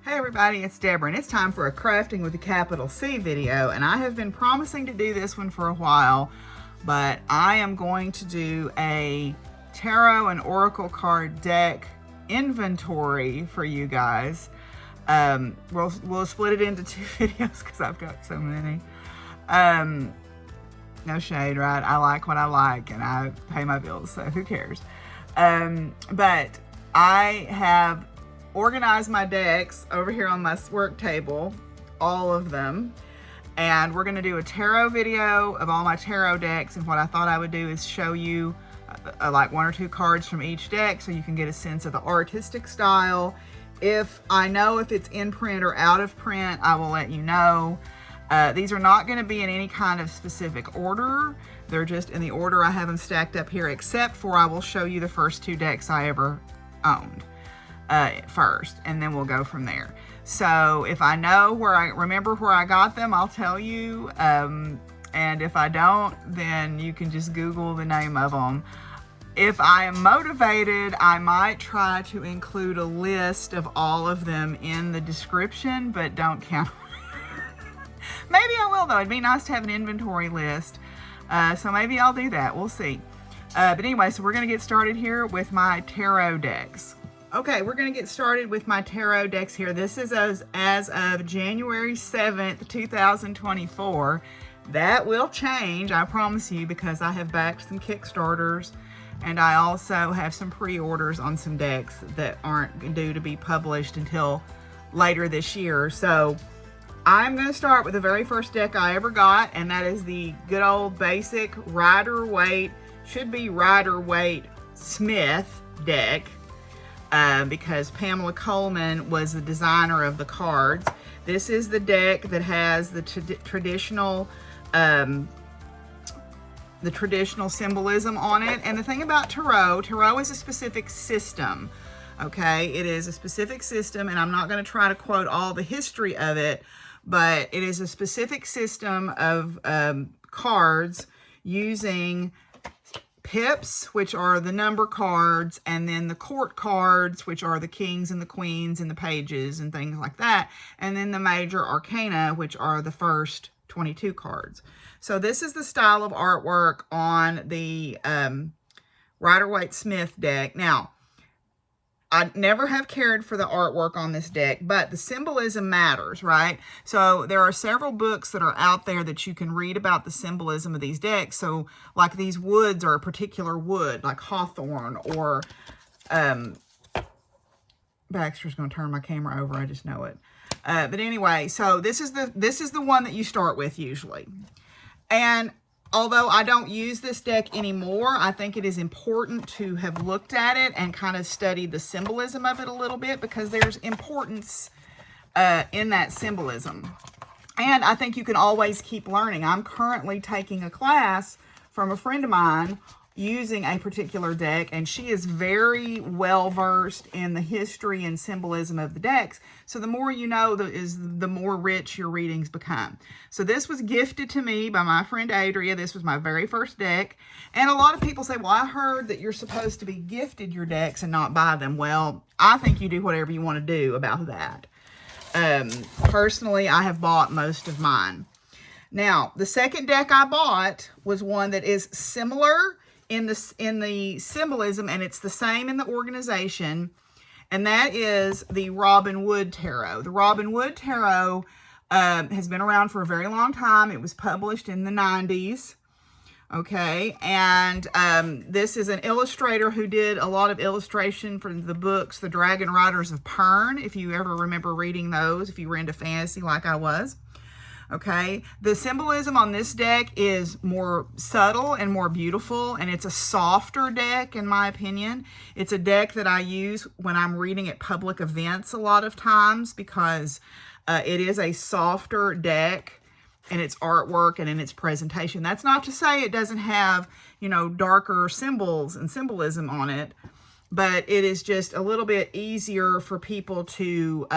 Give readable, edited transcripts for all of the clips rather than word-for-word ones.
Hey everybody, it's Deborah, and it's time for a Crafting with a Capital C video, and I have been promising to do this one for a while, but I am going to do a tarot and oracle card deck inventory for you guys. We'll split it into two videos because I've got so many. No shade, right? I like what I like and I pay my bills, so who cares? But I have organized my decks over here on my work table, all of them, and we're going to do a tarot video of all my tarot decks. And what I thought I would do is show you like one or two cards from each deck so you can get a sense of the artistic style. If I know if it's in print or out of print, I will let you know. These are not going to be in any kind of specific order. They're just in the order I have them stacked up here, except for I will show you the first two decks I ever owned first, and then we'll go from there. So if I know remember where I got them, I'll tell you. And if I don't, then you can just Google the name of them. If I am motivated, I might try to include a list of all of them in the description, but don't count. Maybe I will, though. It'd be nice to have an inventory list. So maybe I'll do that. We'll see. But anyway, so we're going to get started here with my tarot decks. Okay, we're going to get started with my tarot decks here. This is as of January 7th, 2024. That will change, I promise you, because I have backed some Kickstarters, and I also have some pre-orders on some decks that aren't due to be published until later this year. So I'm going to start with the very first deck I ever got, and that is the good old basic Rider-Waite, should be Rider-Waite Smith deck, because Pamela Coleman was the designer of the cards. This is the deck that has the traditional symbolism on it. And the thing about tarot is a specific system. Okay, it is a specific system, and I'm not going to try to quote all the history of it, but it is a specific system of cards using pips, which are the number cards, and then the court cards, which are the kings and the queens and the pages and things like that, and then the major arcana, which are the first 22 cards. So this is the style of artwork on the Rider-Waite Smith deck. Now, I never have cared for the artwork on this deck, but the symbolism matters, right? So there are several books that are out there that you can read about the symbolism of these decks. So like these woods are a particular wood, like hawthorn, or Baxter's going to turn my camera over. I just know it. But anyway, so this is the one that you start with usually. And although I don't use this deck anymore, I think it is important to have looked at it and kind of studied the symbolism of it a little bit, because there's importance in that symbolism. And I think you can always keep learning. I'm currently taking a class from a friend of mine using a particular deck, and she is very well versed in the history and symbolism of the decks. So the more you know the more rich your readings become. So this was gifted to me by my friend Adria. This was my very first deck. And a lot of people say, well, I heard that you're supposed to be gifted your decks and not buy them. Well, I think you do whatever you want to do about that. Personally, I have bought most of mine. Now, the second deck I bought was one that is similar in the symbolism, and it's the same in the organization, and that is the Robin Wood Tarot. The Robin Wood Tarot has been around for a very long time. It was published in the 90s. Okay, and this is an illustrator who did a lot of illustration for the books, The Dragon Riders of Pern, if you ever remember reading those, if you were into fantasy like I was. Okay, the symbolism on this deck is more subtle and more beautiful, and it's a softer deck in my opinion. It's a deck that I use when I'm reading at public events a lot of times, because it is a softer deck in its artwork and in its presentation. That's not to say it doesn't have, darker symbols and symbolism on it, but it is just a little bit easier for people to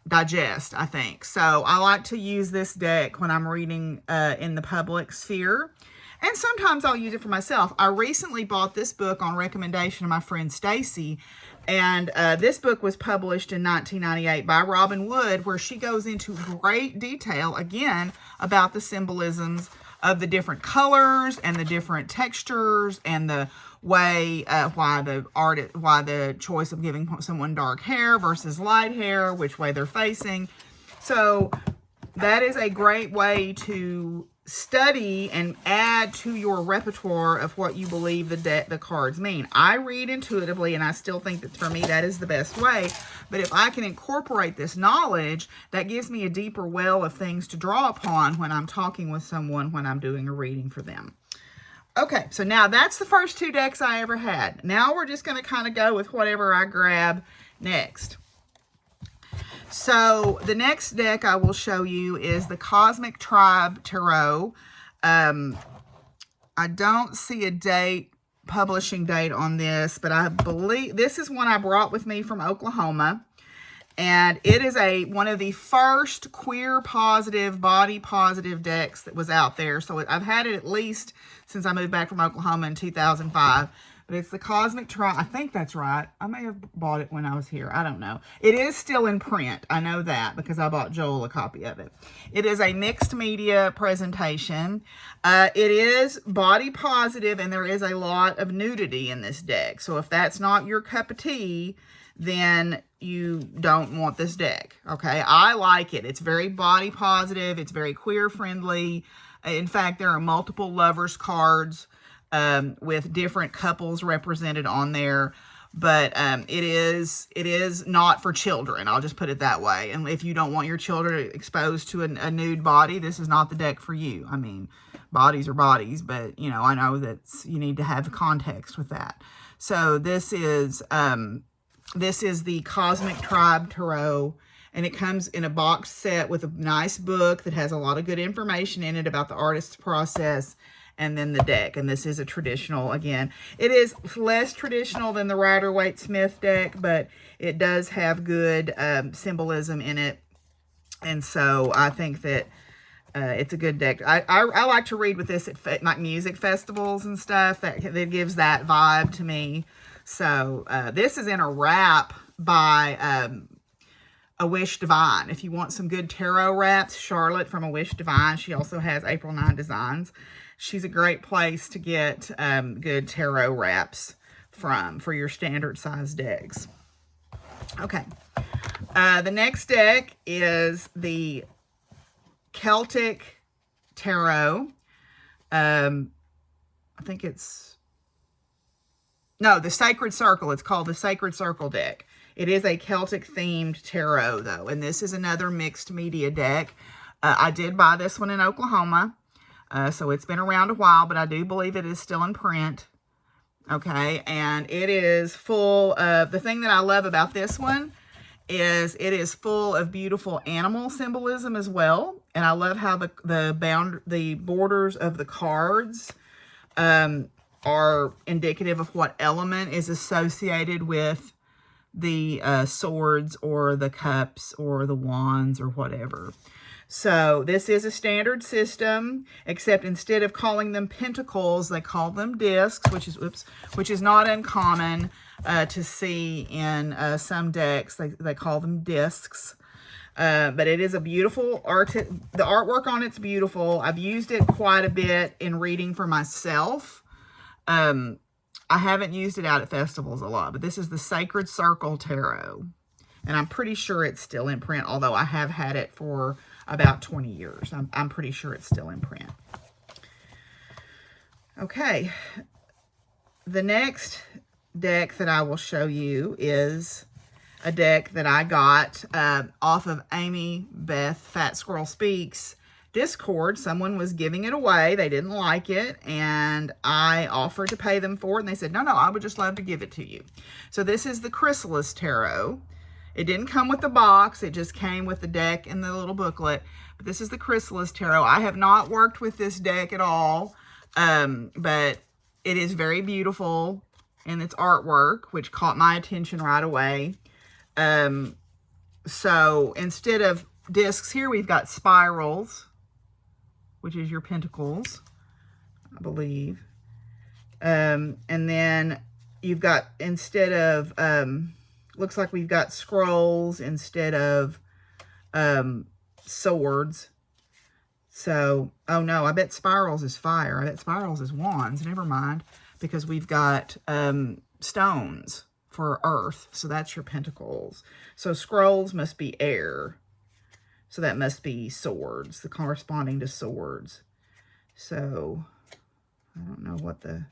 digest, I think. So I like to use this deck when I'm reading in the public sphere. And sometimes I'll use it for myself. I recently bought this book on recommendation of my friend Stacy. And this book was published in 1998 by Robin Wood, where she goes into great detail, again, about the symbolisms of the different colors and the different textures and the way, why the choice of giving someone dark hair versus light hair, which way they're facing. So that is a great way to study and add to your repertoire of what you believe the cards mean. I read intuitively, and I still think that for me that is the best way. But if I can incorporate this knowledge, that gives me a deeper well of things to draw upon when I'm talking with someone, when I'm doing a reading for them. Okay, so now that's the first 2 decks I ever had. Now we're just going to kind of go with whatever I grab next. So the next deck I will show you is the Cosmic Tribe Tarot. I don't see a publishing date on this, but I believe this is one I brought with me from Oklahoma. And it is one of the first queer positive, body positive decks that was out there. So I've had it at least since I moved back from Oklahoma in 2005. But it's the Cosmic Tribe. I think that's right. I may have bought it when I was here. I don't know. It is still in print. I know that because I bought Joel a copy of it. It is a mixed media presentation. It is body positive, and there is a lot of nudity in this deck. So if that's not your cup of tea, then you don't want this deck. Okay, I like it. It's very body positive. It's very queer friendly. In fact, there are multiple lovers cards with different couples represented on there, but it is not for children. I'll just put it that way. And if you don't want your children exposed to a nude body, this is not the deck for you. I mean, bodies are bodies, but you know, I know that you need to have context with that. So this is the Cosmic Tribe Tarot, and it comes in a box set with a nice book that has a lot of good information in it about the artist's process, and then the deck. And this is a traditional, again, it is less traditional than the Rider-Waite-Smith deck, but it does have good symbolism in it. And so I think that it's a good deck. I like to read with this at like music festivals and stuff. That gives that vibe to me. So this is in a wrap by A Wish Divine. If you want some good tarot wraps, Charlotte from A Wish Divine. She also has April 9 Designs. She's a great place to get good tarot wraps for your standard size decks. Okay. The next deck is the Celtic Tarot. I think it's... No, the Sacred Circle. It's called the Sacred Circle deck. It is a Celtic themed tarot, though. And this is another mixed media deck. I did buy this one in Oklahoma. So it's been around a while, but I do believe it is still in print. Okay, and it is full of, the thing that I love about this one is it is full of beautiful animal symbolism as well. And I love how the borders of the cards are indicative of what element is associated with the swords or the cups or the wands or whatever. So this is a standard system, except instead of calling them pentacles, they call them discs, which is not uncommon to see in some decks. They call them discs. But it is a beautiful art. The artwork on it's beautiful. I've used it quite a bit in reading for myself. I haven't used it out at festivals a lot, but this is the Sacred Circle Tarot. And I'm pretty sure it's still in print, although I have had it for about 20 years. I'm pretty sure it's still in print. Okay. The next deck that I will show you is a deck that I got off of Amy Beth Fat Squirrel Speaks Discord. Someone was giving it away. They didn't like it, and I offered to pay them for it, and they said, no, I would just love to give it to you. So this is the Chrysalis Tarot. It didn't come with the box. It just came with the deck and the little booklet. But this is the Chrysalis Tarot. I have not worked with this deck at all, but it is very beautiful in its artwork, which caught my attention right away. So instead of discs here, we've got spirals, which is your pentacles. I believe. And then you've got, instead of, looks like we've got scrolls instead of swords. So, oh no, I bet spirals is fire. I bet spirals is wands. Never mind, because we've got stones for earth. So that's your pentacles. So scrolls must be air. So that must be swords, the corresponding to swords. So I don't know what the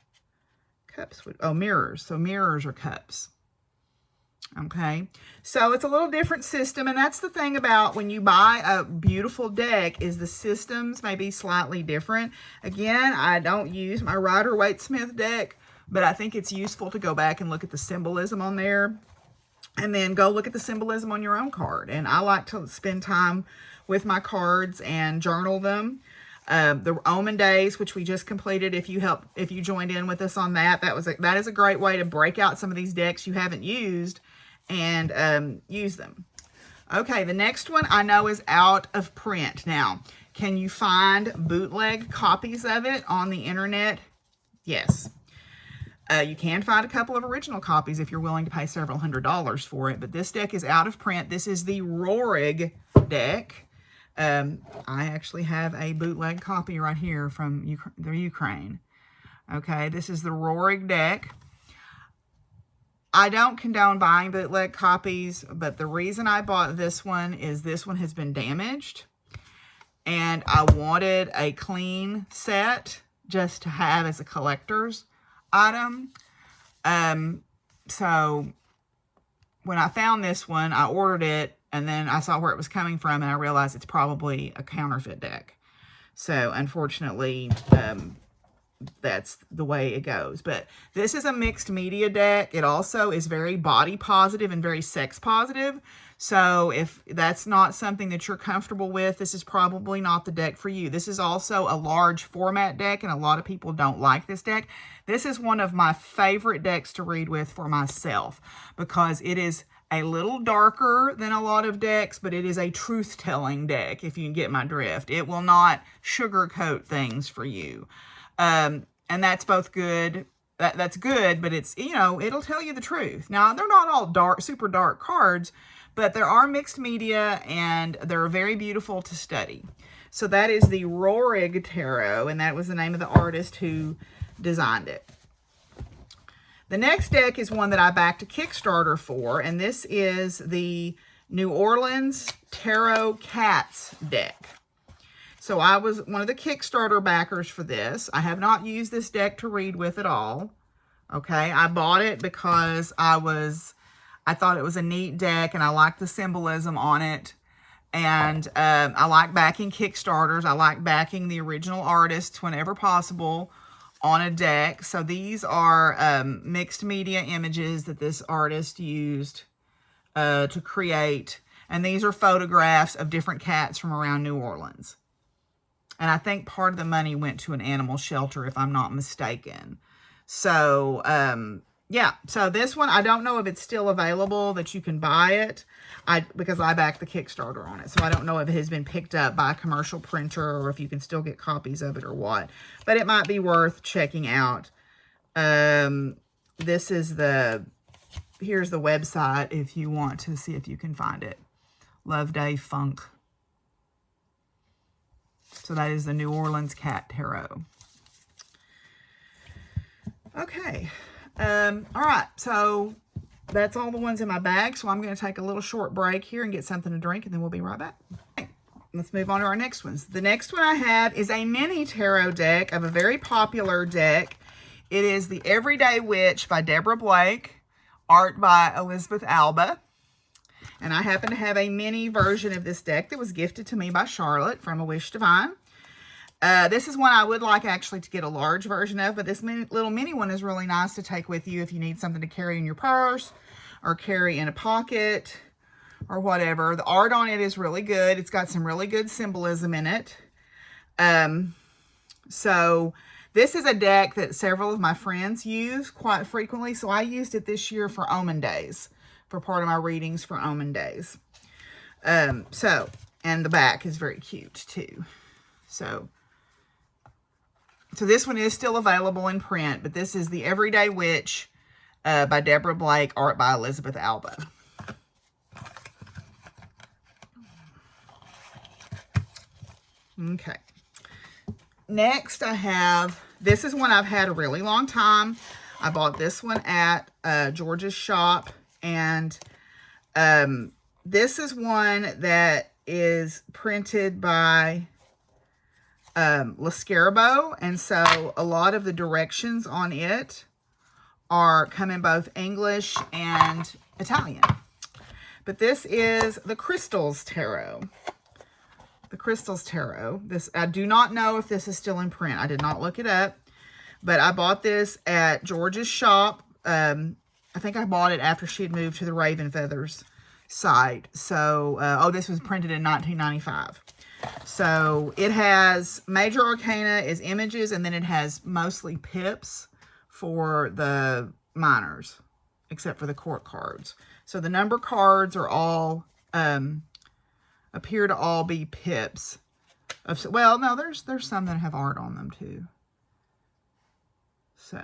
cups would, oh, mirrors. So mirrors are cups. Okay, so it's a little different system, and that's the thing about when you buy a beautiful deck, is the systems may be slightly different. Again, I don't use my Rider-Waite-Smith deck, but I think it's useful to go back and look at the symbolism on there, and then go look at the symbolism on your own card. And I like to spend time with my cards and journal them. The Omen Days, which we just completed, if you joined in with us on that, that is a great way to break out some of these decks you haven't used and use them. Okay, the next one I know is out of print. Now, can you find bootleg copies of it on the internet? Yes. You can find a couple of original copies if you're willing to pay several $100s for it, but this deck is out of print. This is the Rohrig deck. I actually have a bootleg copy right here from the Ukraine. Okay, this is the Rohrig deck. I don't condone buying bootleg copies, but the reason I bought this one is this one has been damaged, and I wanted a clean set just to have as a collector's item. So when I found this one, I ordered it, and then I saw where it was coming from, and I realized it's probably a counterfeit deck. So unfortunately, that's the way it goes. But this is a mixed media deck. It also is very body positive and very sex positive. So if that's not something that you're comfortable with, this is probably not the deck for you. This is also a large format deck, and a lot of people don't like this deck. This is one of my favorite decks to read with for myself, because it is a little darker than a lot of decks, but it is a truth-telling deck, if you can get my drift. It will not sugarcoat things for you. And that's both good. That's good, but it's, it'll tell you the truth. Now, they're not all dark, super dark cards, but there are mixed media, and they're very beautiful to study. So that is the Rohrig Tarot, and that was the name of the artist who designed it. The next deck is one that I backed a Kickstarter for, and this is the New Orleans Tarot Cats deck. So I was one of the Kickstarter backers for this. I have not used this deck to read with at all. Okay, I bought it because I thought it was a neat deck, and I liked the symbolism on it. And I like backing Kickstarters. I like backing the original artists whenever possible on a deck. So these are mixed media images that this artist used to create. And these are photographs of different cats from around New Orleans. And I think part of the money went to an animal shelter, if I'm not mistaken. So, yeah. So this one, I don't know if it's still available, that you can buy it, because I backed the Kickstarter on it. So I don't know if it has been picked up by a commercial printer, or if you can still get copies of it or what. But it might be worth checking out. This is here's the website if you want to see if you can find it. Loveday Funk. So that is the New Orleans Cat Tarot. Okay. All right. So that's all the ones in my bag. So I'm going to take a little short break here and get something to drink, and then we'll be right back. Okay. Let's move on to our next ones. The next one I have is a mini tarot deck of a very popular deck. It is the Everyday Witch by Deborah Blake, art by Elizabeth Alba. And I happen to have a mini version of this deck that was gifted to me by Charlotte from A Wish Divine. This is one I would like actually to get a large version of, but this little mini one is really nice to take with you if you need something to carry in your purse or carry in a pocket or whatever. The art on it is really good. It's got some really good symbolism in it. So this is a deck that several of my friends use quite frequently. So I used it this year for Omen Days, for part of my readings for Omen Days. And the back is very cute too. So So this one is still available in print, but this is The Everyday Witch by Deborah Blake, art by Elizabeth Alba. Okay. Next I have, this is one I've had a really long time. I bought this one at George's shop, and this is one that is printed by Lascarabeau, and so a lot of the directions on it come in both English and Italian. But this is the Crystals Tarot. The Crystals Tarot. This, I do not know if this is still in print. I did not look it up. But I bought this at George's shop. I think I bought it after she had moved to the Raven Feathers site. So, oh, this was printed in 1995. So it has Major Arcana is images, and then it has mostly pips for the minors, except for the court cards. So the number cards are all, appear to all be pips. Well, no, there's some that have art on them too. So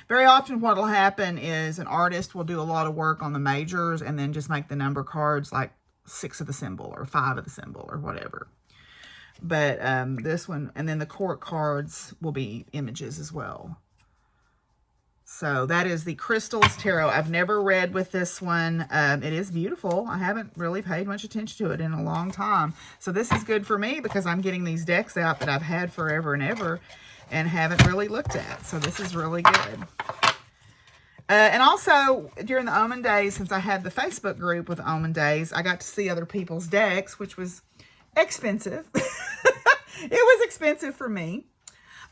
very often what will happen is an artist will do a lot of work on the majors and then just make the number cards like 6 of the symbol or 5 of the symbol or whatever. But this one, and then the court cards will be images as well. So that is the Crystals Tarot. I've never read with this one. It is beautiful. I haven't really paid much attention to it in a long time. So this is good for me because I'm getting these decks out that I've had forever and ever and haven't really looked at. So this is really good. And also, during the Omen Days, since I had the Facebook group with Omen Days, I got to see other people's decks, which was expensive. It was expensive for me.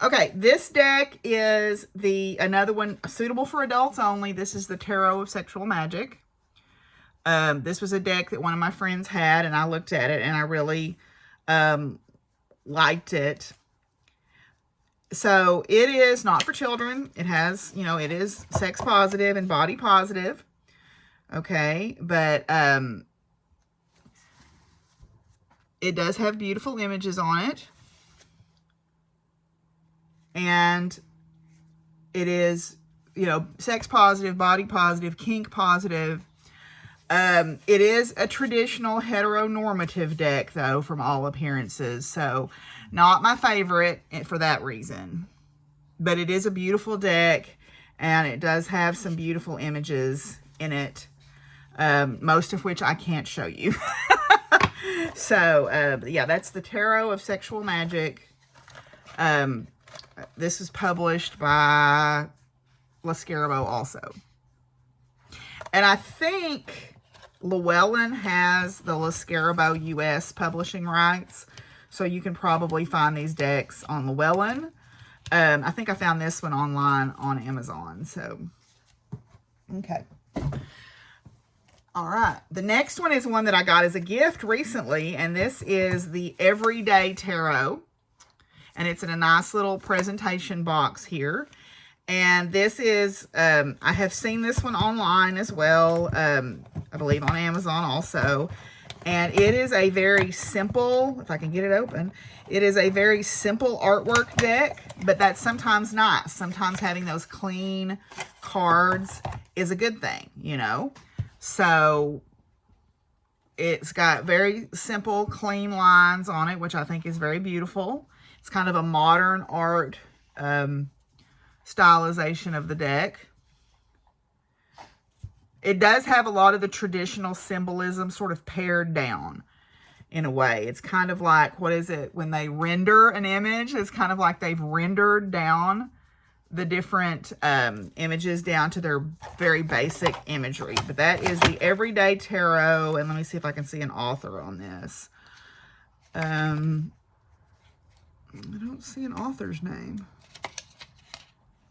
Okay, this deck is another one suitable for adults only. This is the Tarot of Sexual Magic. This was a deck that one of my friends had, and I looked at it, and I really liked it. So it is not for children. It has, you know, it is sex positive and body positive. Okay, but it does have beautiful images on it. And it is, you know, sex positive, body positive, kink positive. It is a traditional heteronormative deck, though, from all appearances. So, not my favorite for that reason. But it is a beautiful deck, and it does have some beautiful images in it, most of which I can't show you. So, yeah, that's the Tarot of Sexual Magic. This is published by Lascarabeau also. And I think Llewellyn has the Lascarabeau US publishing rights. So you can probably find these decks on Llewellyn. I think I found this one online on Amazon. So, okay. All right. The next one is one that I got as a gift recently. And this is the Everyday Tarot. And it's in a nice little presentation box here. And this is, I have seen this one online as well. I believe on Amazon also. And it is a very simple, if I can get it open, it is a very simple artwork deck, but that's sometimes nice. Sometimes having those clean cards is a good thing, you know. So it's got very simple, clean lines on it, which I think is very beautiful. It's kind of a modern art stylization of the deck. It does have a lot of the traditional symbolism sort of pared down in a way. It's kind of like, what is it? When they render an image, it's kind of like they've rendered down the different images down to their very basic imagery. But that is the Everyday Tarot. And let me see if I can see an author on this. I don't see an author's name.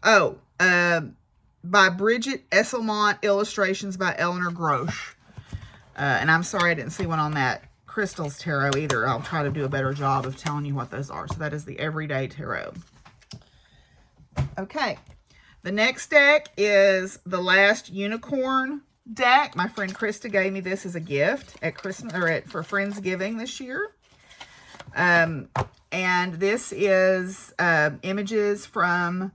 Oh, by Bridget Esselmont, illustrations by Eleanor Grosh. And I'm sorry I didn't see one on that Crystals Tarot either. I'll try to do a better job of telling you what those are. So that is the Everyday Tarot. Okay. The next deck is the Last Unicorn deck. My friend Krista gave me this as a gift at Christmas, or for Friendsgiving this year. And this is images from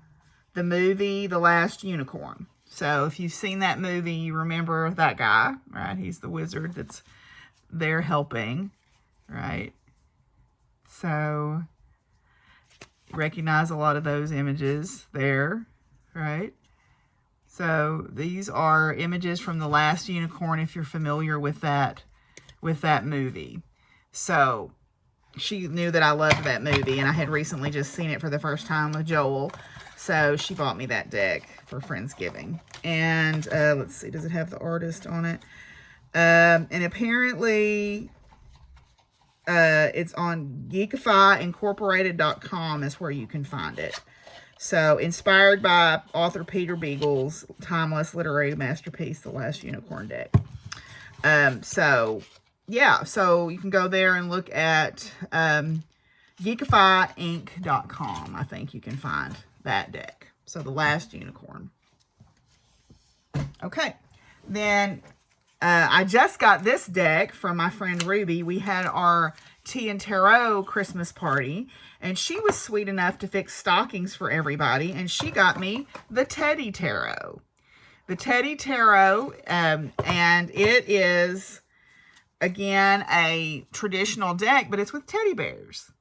the movie The Last Unicorn. So if you've seen that movie, you remember that guy, right? He's the wizard that's there helping, right? So recognize a lot of those images there, right? So these are images from The Last Unicorn, if you're familiar with that movie. So she knew that I loved that movie, and I had recently just seen it for the first time with Joel. So she bought me that deck for Friendsgiving. And let's see, does it have the artist on it? And apparently it's on geekifyincorporated.com is where you can find it. So, inspired by author Peter Beagle's timeless literary masterpiece, The Last Unicorn deck. So you can go there and look at geekifyinc.com. I think you can find that deck. So, The Last Unicorn. Okay. Then I just got this deck from my friend Ruby. We had our Tea and Tarot Christmas party, and she was sweet enough to fix stockings for everybody, and she got me the Teddy Tarot. The Teddy Tarot, and it is, again, a traditional deck, but it's with teddy bears.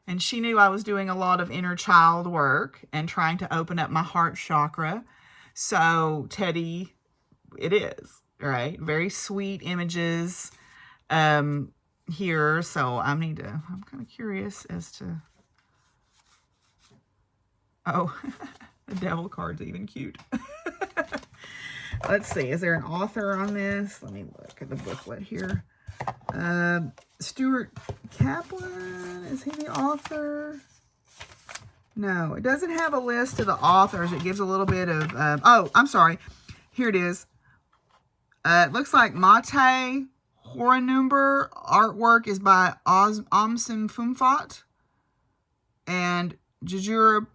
And she knew I was doing a lot of inner child work and trying to open up my heart chakra. So Teddy, it is, right? Very sweet images here. So I'm kind of curious as to, oh, the devil card's even cute. Let's see, is there an author on this? Let me look at the booklet here. Stuart Kaplan, is he the author? No, it doesn't have a list of the authors. It gives a little bit of, oh, I'm sorry. Here it is. It looks like Mate Horenumber. Artwork is by Omsim Fumfat and Jajura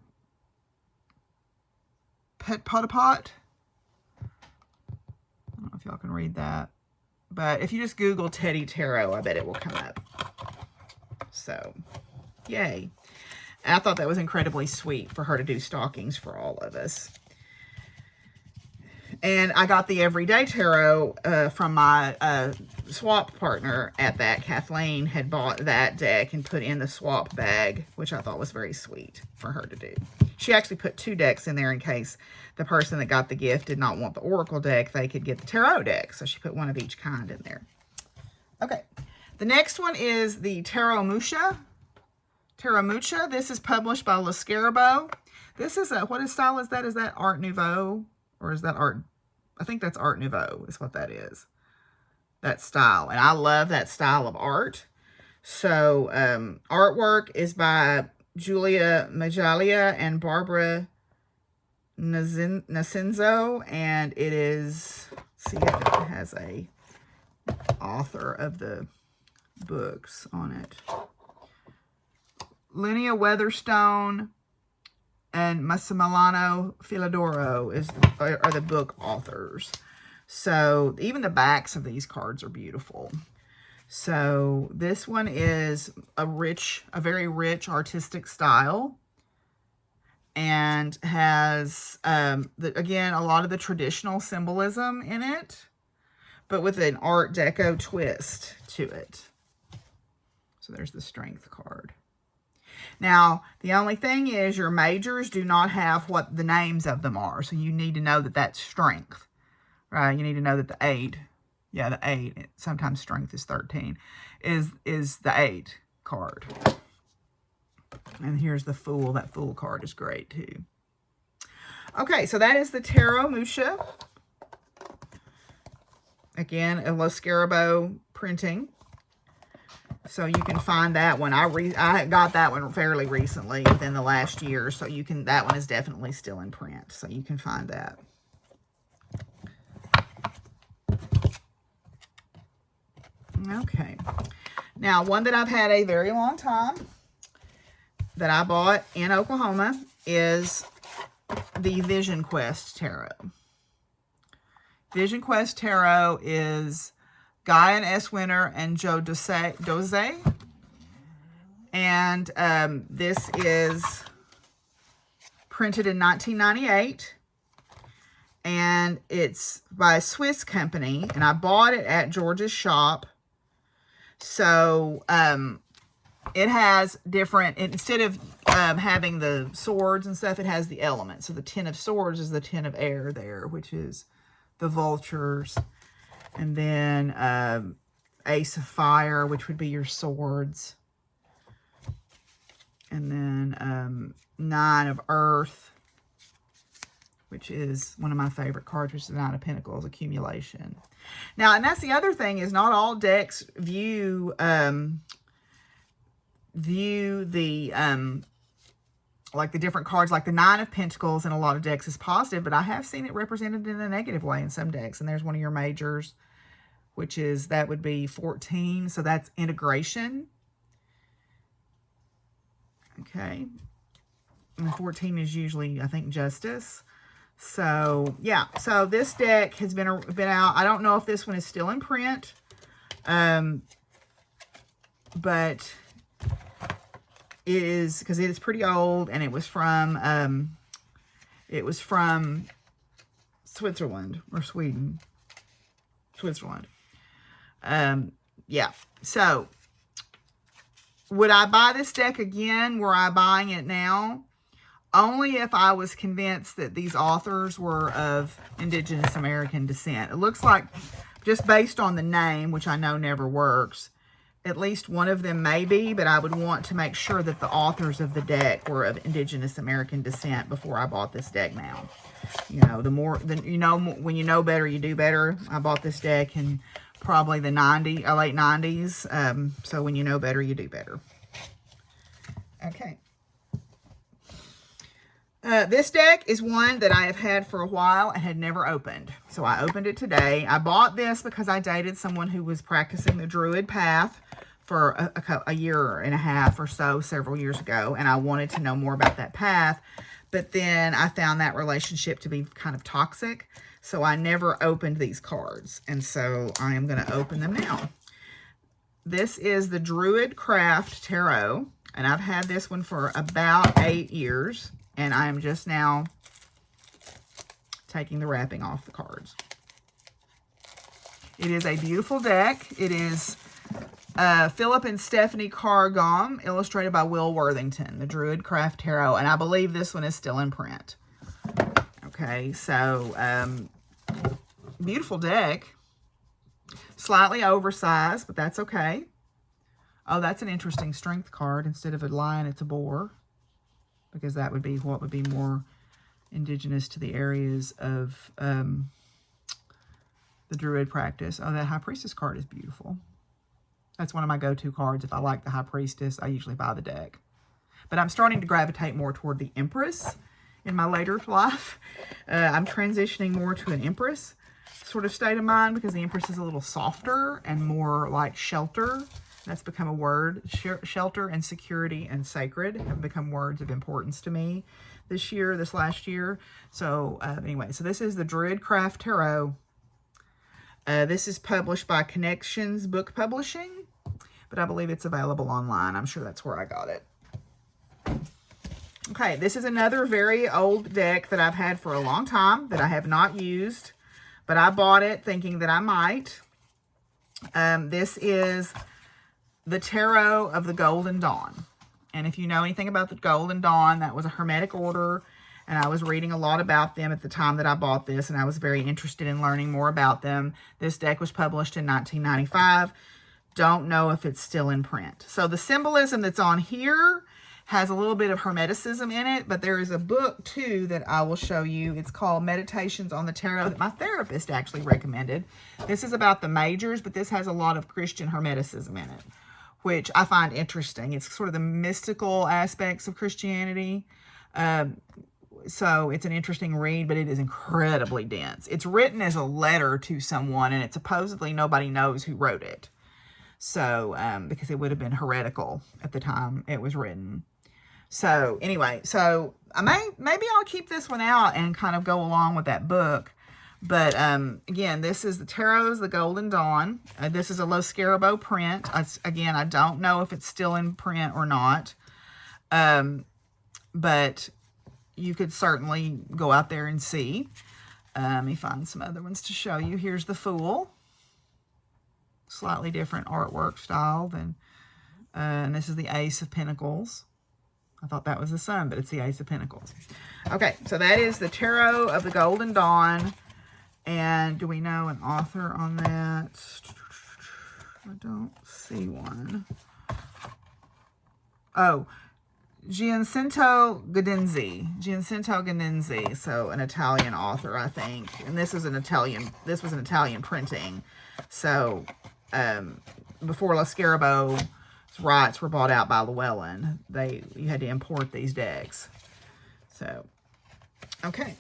Petpotapot. I don't know if y'all can read that. But if you just Google Teddy Tarot, I bet it will come up. So, yay. And I thought that was incredibly sweet for her to do stockings for all of us. And I got the Everyday Tarot from my swap partner at that. Kathleen had bought that deck and put in the swap bag, which I thought was very sweet for her to do. She actually put 2 decks in there in case the person that got the gift did not want the Oracle deck. They could get the Tarot deck. So she put one of each kind in there. Okay. The next one is the Tarot Mucha. Tarot Mucha. This is published by Le Scarabeo. This is what style is that? Is that Art Nouveau? Or is that Art? I think that's Art Nouveau is what that is. That style. And I love that style of art. So, artwork is by Julia Majalia and Barbara Nacinzo. And it is, let's see if it has a author of the books on it. Linnea Weatherstone and Massimiliano Filodoro are the book authors. So even the backs of these cards are beautiful. So this one is a very rich artistic style, and has again a lot of the traditional symbolism in it, but with an Art Deco twist to it. So there's the Strength card. Now, the only thing is your majors do not have what the names of them are. So you need to know that that's Strength, right? You need to know that the 8, yeah, the 8, sometimes Strength is 13, is the 8 card. And here's the Fool. That Fool card is great too. Okay, so that is the Tarot Mucha. Again, a Le Scarabeo printing. So you can find that one. I got that one fairly recently, within the last year. So that one is definitely still in print. So you can find that. Okay. Now, one that I've had a very long time that I bought in Oklahoma is the Vision Quest Tarot. Vision Quest Tarot is Guyan S. Winter and Joe Doze. And this is printed in 1998. And it's by a Swiss company. And I bought it at George's shop. So it has different, instead of having the swords and stuff, it has the elements. So the 10 of swords is the 10 of air there, which is the vultures. And then ace of fire, which would be your swords. And then 9 of earth, which is one of my favorite cards, which is the 9 of pentacles, accumulation. Now, and that's the other thing, is not all decks view the like the different cards, like the 9 of pentacles in a lot of decks is positive, but I have seen it represented in a negative way in some decks. And there's one of your majors, which is, that would be 14. So that's integration. Okay. And 14 is usually, I think, justice. So, yeah. So this deck has been out. I don't know if this one is still in print. But it is, because it is pretty old, and it was from Switzerland or Sweden. Switzerland. Yeah. So, would I buy this deck again? Were I buying it now? Only if I was convinced that these authors were of Indigenous American descent. It looks like, just based on the name, which I know never works, at least one of them may be, but I would want to make sure that the authors of the deck were of Indigenous American descent before I bought this deck now. You know, when you know better, you do better. I bought this deck in probably the late 90s. So when you know better, you do better. Okay. This deck is one that I have had for a while and had never opened. So I opened it today. I bought this because I dated someone who was practicing the Druid path for a year and a half or so, several years ago. And I wanted to know more about that path. But then I found that relationship to be kind of toxic. So I never opened these cards. And so I am going to open them now. This is the Druid Craft Tarot. And I've had this one for about 8 years. And I am just now taking the wrapping off the cards. It is a beautiful deck. It is Philip and Stephanie Cargom, illustrated by Will Worthington, the Druid Craft Tarot. And I believe this one is still in print. Okay, so beautiful deck. Slightly oversized, but that's okay. Oh, that's an interesting strength card. Instead of a lion, it's a boar. Because that would be what would be more indigenous to the areas of the Druid practice. Oh, that High Priestess card is beautiful. That's one of my go-to cards. If I like the High Priestess, I usually buy the deck. But I'm starting to gravitate more toward the Empress in my later life. I'm transitioning more to an Empress sort of state of mind, because the Empress is a little softer and more like shelter. That's become a word. Shelter and security and sacred have become words of importance to me this last year. So anyway, so this is the Druid Craft Tarot. This is published by Connections Book Publishing, but I believe it's available online. I'm sure that's where I got it. Okay, this is another very old deck that I've had for a long time that I have not used, but I bought it thinking that I might. This is the Tarot of the Golden Dawn. And if you know anything about the Golden Dawn, that was a Hermetic order, and I was reading a lot about them at the time that I bought this, and I was very interested in learning more about them. This deck was published in 1995. Don't know if it's still in print. So the symbolism that's on here has a little bit of Hermeticism in it, but there is a book, too, that I will show you. It's called Meditations on the Tarot that my therapist actually recommended. This is about the majors, but this has a lot of Christian Hermeticism in it, which I find interesting. It's sort of the mystical aspects of Christianity. So it's an interesting read, but it is incredibly dense. It's written as a letter to someone, and it supposedly nobody knows who wrote it. So, because it would have been heretical at the time it was written. So anyway, so maybe I'll keep this one out and kind of go along with that book. But again, this is the Tarot's The Golden Dawn. This is a Lo Scarabo print. Again, I don't know if it's still in print or not. But you could certainly go out there and see. Let me find some other ones to show you. Here's the Fool. Slightly different artwork style than, and this is the Ace of Pentacles. I thought that was the Sun, but it's the Ace of Pentacles. Okay, so that is the Tarot of the Golden Dawn. And do we know an author on that? I don't see one. Oh, Giacinto Gadenzi, so an Italian author, I think. And this was an Italian printing. So, before Lo Scarabo's rights were bought out by Llewellyn, you had to import these decks. So, okay.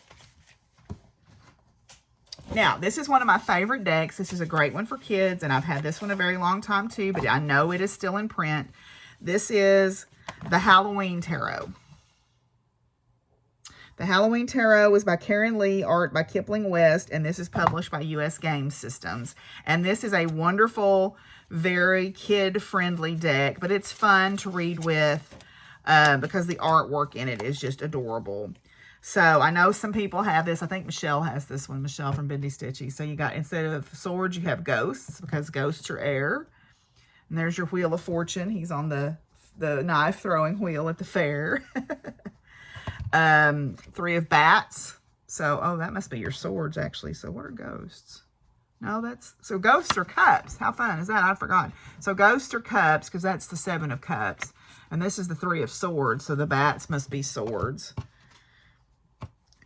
Now, this is one of my favorite decks. This is a great one for kids, and I've had this one a very long time too, but I know it is still in print. This is the Halloween Tarot. The Halloween Tarot is by Karen Lee, art by Kipling West, and this is published by U.S. Game Systems. And this is a wonderful, very kid-friendly deck, but it's fun to read with because the artwork in it is just adorable. So I know some people have this. I think Michelle has this one, Michelle from Bendy Stitchy. So you got, instead of swords, you have ghosts, because ghosts are air. And there's your Wheel of Fortune. He's on the knife throwing wheel at the fair. 3 of bats. So, oh, that must be your swords, actually. So what are ghosts? No, so ghosts are cups. How fun is that? I forgot. So ghosts are cups, because that's the 7 of cups. And this is the 3 of swords. So the bats must be swords.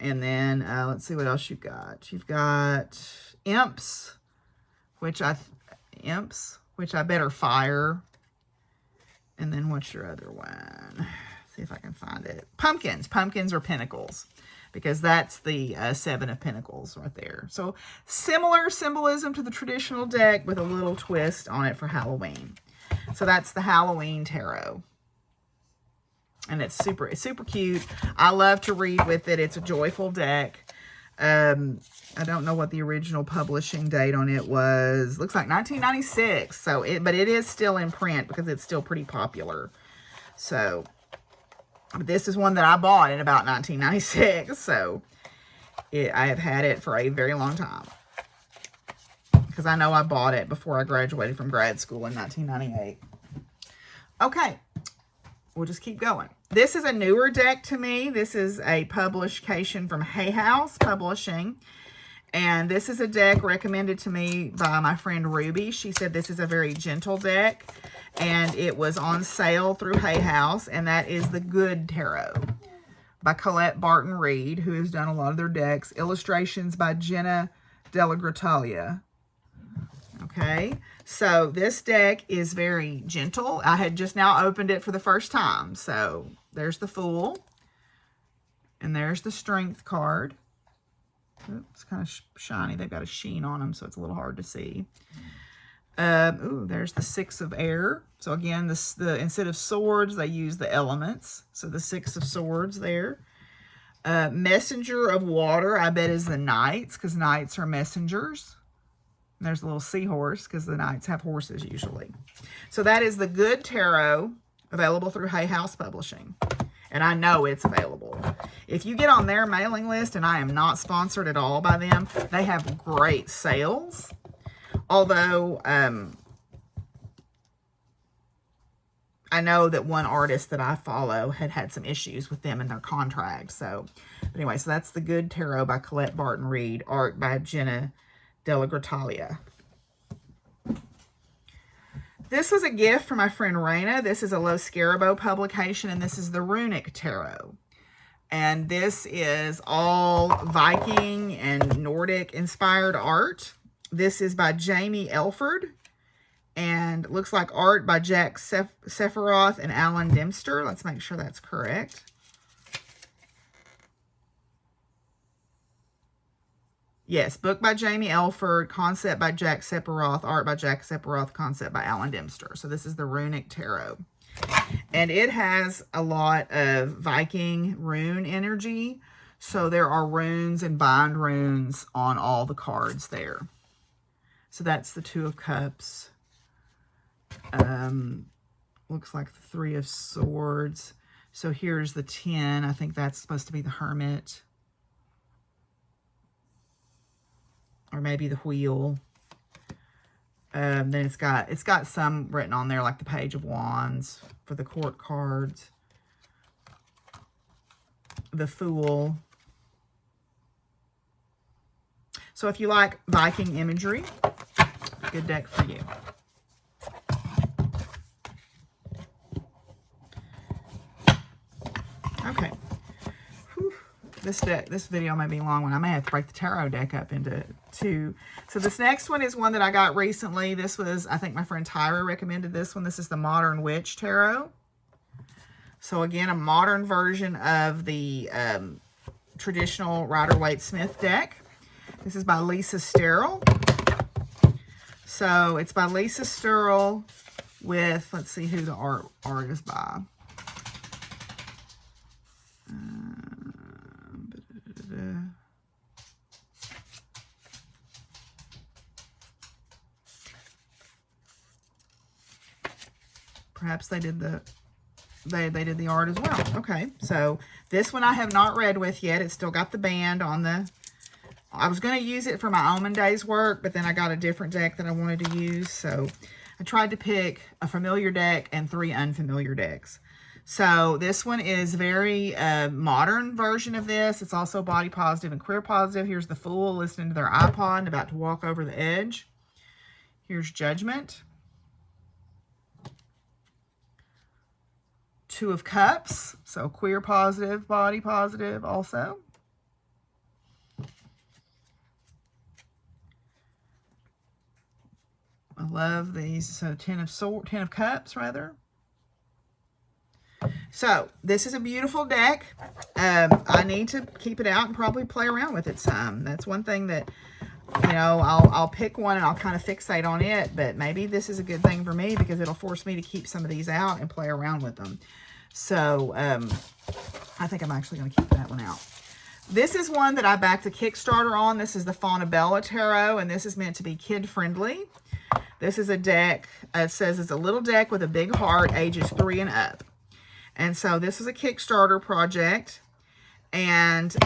And then, let's see what else you've got. You've got imps, which I bet are fire. And then what's your other one? See if I can find it. Pumpkins. Pumpkins are pentacles, because that's the 7 of Pentacles right there. So similar symbolism to the traditional deck with a little twist on it for Halloween. So that's the Halloween Tarot. And it's super cute. I love to read with it. It's a joyful deck. I don't know what the original publishing date on it was. Looks like 1996. So but it is still in print because it's still pretty popular. So this is one that I bought in about 1996. So I have had it for a very long time, because I know I bought it before I graduated from grad school in 1998. Okay. We'll just keep going. This is a newer deck to me. This is a publication from Hay House Publishing. And this is a deck recommended to me by my friend Ruby. She said this is a very gentle deck. And it was on sale through Hay House. And that is the Good Tarot by Colette Barton Reed, who has done a lot of their decks. Illustrations by Jenna Della Grottalia. Okay, so this deck is very gentle. I had just now opened it for the first time. So there's the Fool. And there's the Strength card. Ooh, it's kind of shiny. They've got a sheen on them, so it's a little hard to see. Ooh, there's the 6 of Air. So again, instead of swords, they use the elements. So the 6 of Swords there. Messenger of Water, I bet, is the Knights, because Knights are messengers. There's a little seahorse, because the Knights have horses usually. So that is the Good Tarot, available through Hay House Publishing. And I know it's available. If you get on their mailing list, and I am not sponsored at all by them, they have great sales. Although, I know that one artist that I follow had some issues with them in their contract. So, but anyway, so that's the Good Tarot by Colette Barton Reed, art by Jenna Della Grottalia. This was a gift from my friend Raina. This is a Lo Scarabo publication, and this is the Runic Tarot. And this is all Viking and Nordic inspired art. This is by Jamie Elford, and looks like art by Jack Sephiroth and Alan Dempster. Let's make sure that's correct. Yes, book by Jamie Elford, concept by Jack Sephiroth, art by Jack Sephiroth, concept by Alan Dempster. So this is the Runic Tarot. And it has a lot of Viking rune energy. So there are runes and bind runes on all the cards there. So that's the Two of Cups. Looks like the Three of Swords. So here's the 10. I think that's supposed to be the Hermit. Or maybe the Wheel. Then it's got some written on there, like the Page of Wands for the Court cards. The Fool. So if you like Viking imagery, good deck for you. Okay. Whew. This video may be a long one. I may have to break the tarot deck up into two. So this next one is one that I got recently. This was, I think my friend Tyra recommended this one. This is the Modern Witch Tarot. So again, a modern version of the traditional Rider-Waite-Smith deck. This is by Lisa Sterle. So it's by Lisa Sterle with, let's see who the art is by. Perhaps they did the did the art as well. Okay, so this one I have not read with yet. It's still got the band on the. I was going to use it for my Omen Days work, but then I got a different deck that I wanted to use. So I tried to pick a familiar deck and 3 unfamiliar decks. So this one is very modern version of this. It's also body positive and queer positive. Here's the Fool listening to their iPod and about to walk over the edge. Here's Judgment. Two of Cups, so queer positive, body positive also. I love these. So Ten of Cups, rather. So this is a beautiful deck. I need to keep it out and probably play around with it some. That's one thing that, you know, I'll pick one and I'll kind of fixate on it, but maybe this is a good thing for me because it'll force me to keep some of these out and play around with them. So I think I'm actually going to keep that one out. This is one that I backed the Kickstarter on. This is the Faunabella Tarot, and this is meant to be kid-friendly. This is a deck. It says it's a little deck with a big heart, ages 3 and up. And so this is a Kickstarter project. And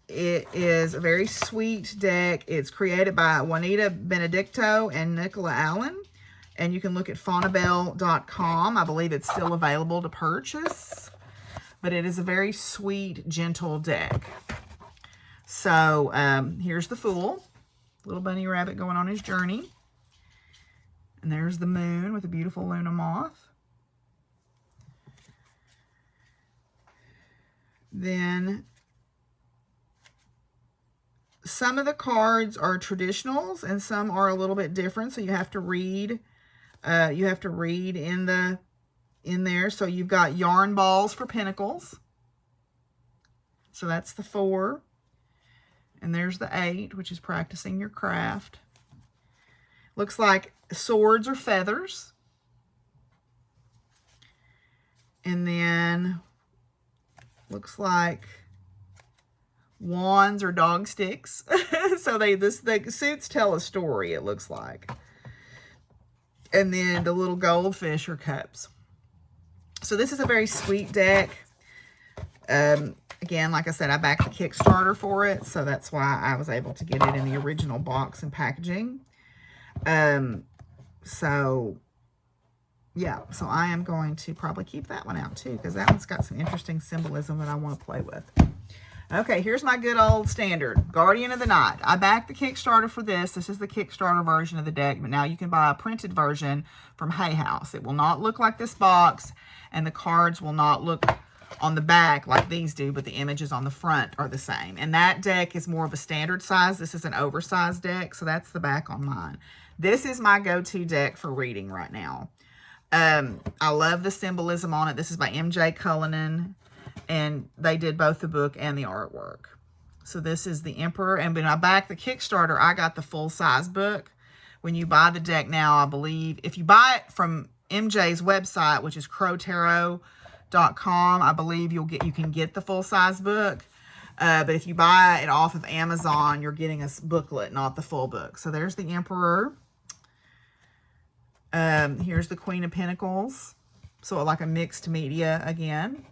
it is a very sweet deck. It's created by Juanita Benedicto and Nicola Allen. And you can look at faunabelle.com. I believe it's still available to purchase. But it is a very sweet, gentle deck. So here's the Fool. Little bunny rabbit going on his journey. And there's the Moon with a beautiful Luna moth. Then some of the cards are traditionals and some are a little bit different. So you have to read. In there. So you've got Yarn Balls for Pentacles. So that's the 4. And there's the 8, which is practicing your craft. Looks like Swords or Feathers. And then looks like Wands or Dog Sticks. So the suits tell a story, it looks like. And then the little goldfish or cups. So this is a very sweet deck. Again, like I said, I backed the Kickstarter for it. So that's why I was able to get it in the original box and packaging. So, yeah. So I am going to probably keep that one out too. Because that one's got some interesting symbolism that I want to play with. Okay, here's my good old standard, Guardian of the Night. I backed the Kickstarter for this. This is the Kickstarter version of the deck, but now you can buy a printed version from Hay House. It will not look like this box, and the cards will not look on the back like these do, but the images on the front are the same. And that deck is more of a standard size. This is an oversized deck, so that's the back on mine. This is my go-to deck for reading right now. I love the symbolism on it. This is by MJ Cullinan. And they did both the book and the artwork. So this is the Emperor. And when I backed the Kickstarter, I got the full-size book. When you buy the deck now, I believe, if you buy it from MJ's website, which is crowtarot.com, I believe you can get the full-size book. But if you buy it off of Amazon, you're getting a booklet, not the full book. So there's the Emperor. Here's the Queen of Pentacles. So like a mixed media again.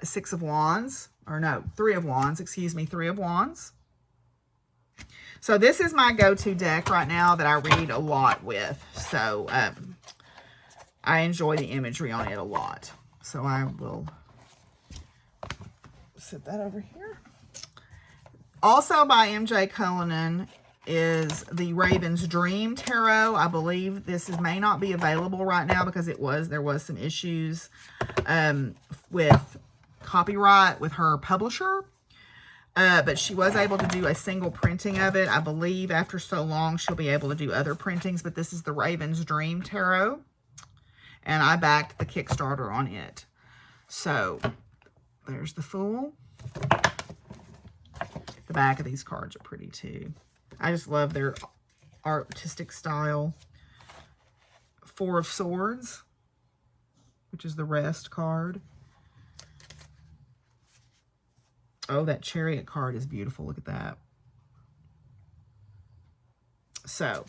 Six of Wands. Or no, Three of Wands. Excuse me, Three of Wands. So this is my go-to deck right now that I read a lot with. So I enjoy the imagery on it a lot. So I will set that over here. Also by MJ Cullinan is the Raven's Dream Tarot. I believe this may not be available right now because there was some issues with copyright with her publisher. But she was able to do a single printing of it. I believe after so long, she'll be able to do other printings. But this is the Raven's Dream Tarot. And I backed the Kickstarter on it. So, there's the Fool. The back of these cards are pretty too. I just love their artistic style. Four of Swords, which is the Rest card. Oh, that Chariot card is beautiful. Look at that. So,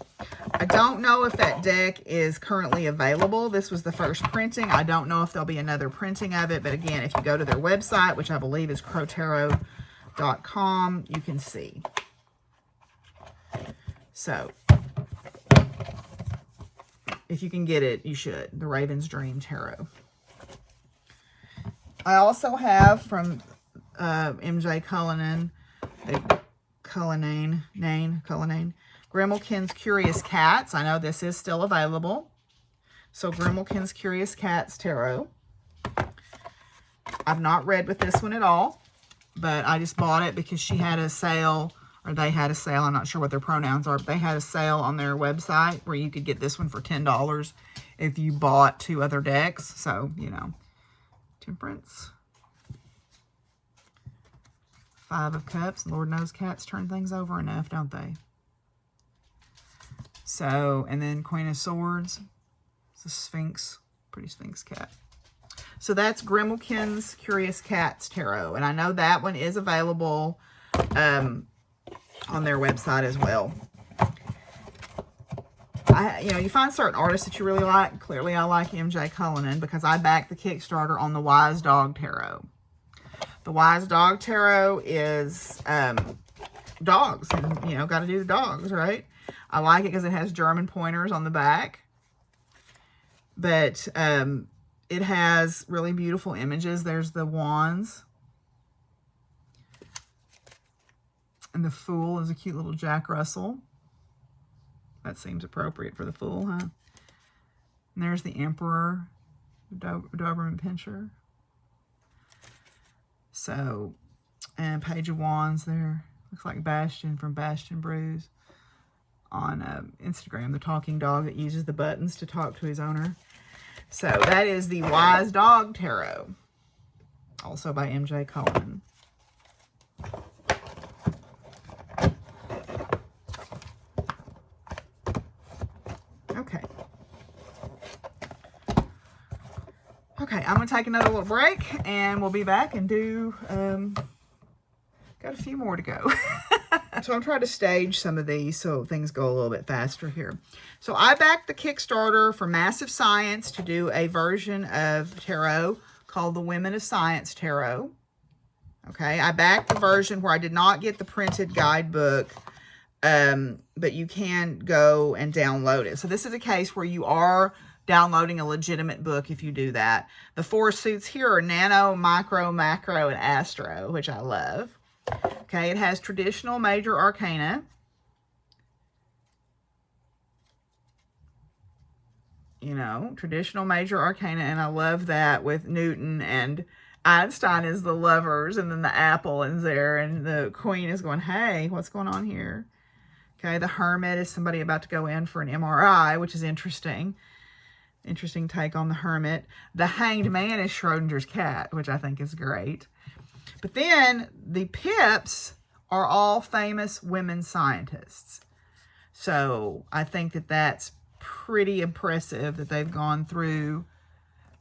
I don't know if that deck is currently available. This was the first printing. I don't know if there'll be another printing of it. But again, if you go to their website, which I believe is crowtarot.com, you can see. So, if you can get it, you should. The Raven's Dream Tarot. I also have from MJ Cullinan, Grimalkin's Curious Cats. I know this is still available. So Grimalkin's Curious Cats Tarot. I've not read with this one at all, but I just bought it because she had a sale, or they had a sale. I'm not sure what their pronouns are, but they had a sale on their website where you could get this one for $10 if you bought 2 other decks. So, you know, Temperance. Five of Cups. Lord knows cats turn things over enough, don't they? So, and then Queen of Swords. It's a Sphinx. Pretty Sphinx cat. So that's Grimalkin's Curious Cats Tarot. And I know that one is available on their website as well. You find certain artists that you really like. Clearly, I like MJ Cullinan because I backed the Kickstarter on the Wise Dog Tarot. The Wise Dog Tarot is dogs. And, got to do the dogs, right? I like it because it has German pointers on the back. But it has really beautiful images. There's the wands. And the Fool is a cute little Jack Russell. That seems appropriate for the Fool, huh? And there's the Emperor, Doberman Pinscher. So, and Page of Wands there. Looks like Bastion from Bastion Brews on Instagram, the talking dog that uses the buttons to talk to his owner. So, that is the Wise Dog Tarot, also by MJ Cullinan. Okay. Okay, I'm going to take another little break, and we'll be back and do, got a few more to go. So I'm trying to stage some of these so things go a little bit faster here. So I backed the Kickstarter for Massive Science to do a version of tarot called the Women of Science Tarot. Okay, I backed the version where I did not get the printed guidebook, but you can go and download it. So this is a case where you are downloading a legitimate book if you do that. The 4 suits here are Nano, Micro, Macro, and Astro, which I love. Okay, it has traditional major arcana. Traditional major arcana, and I love that with Newton and Einstein is the lovers, and then the apple is there, and the queen is going, hey, what's going on here? Okay, the hermit is somebody about to go in for an MRI, which is interesting. Interesting take on the hermit. The hanged man is Schrodinger's cat, which I think is great. But then the pips are all famous women scientists. So I think that that's pretty impressive that they've gone through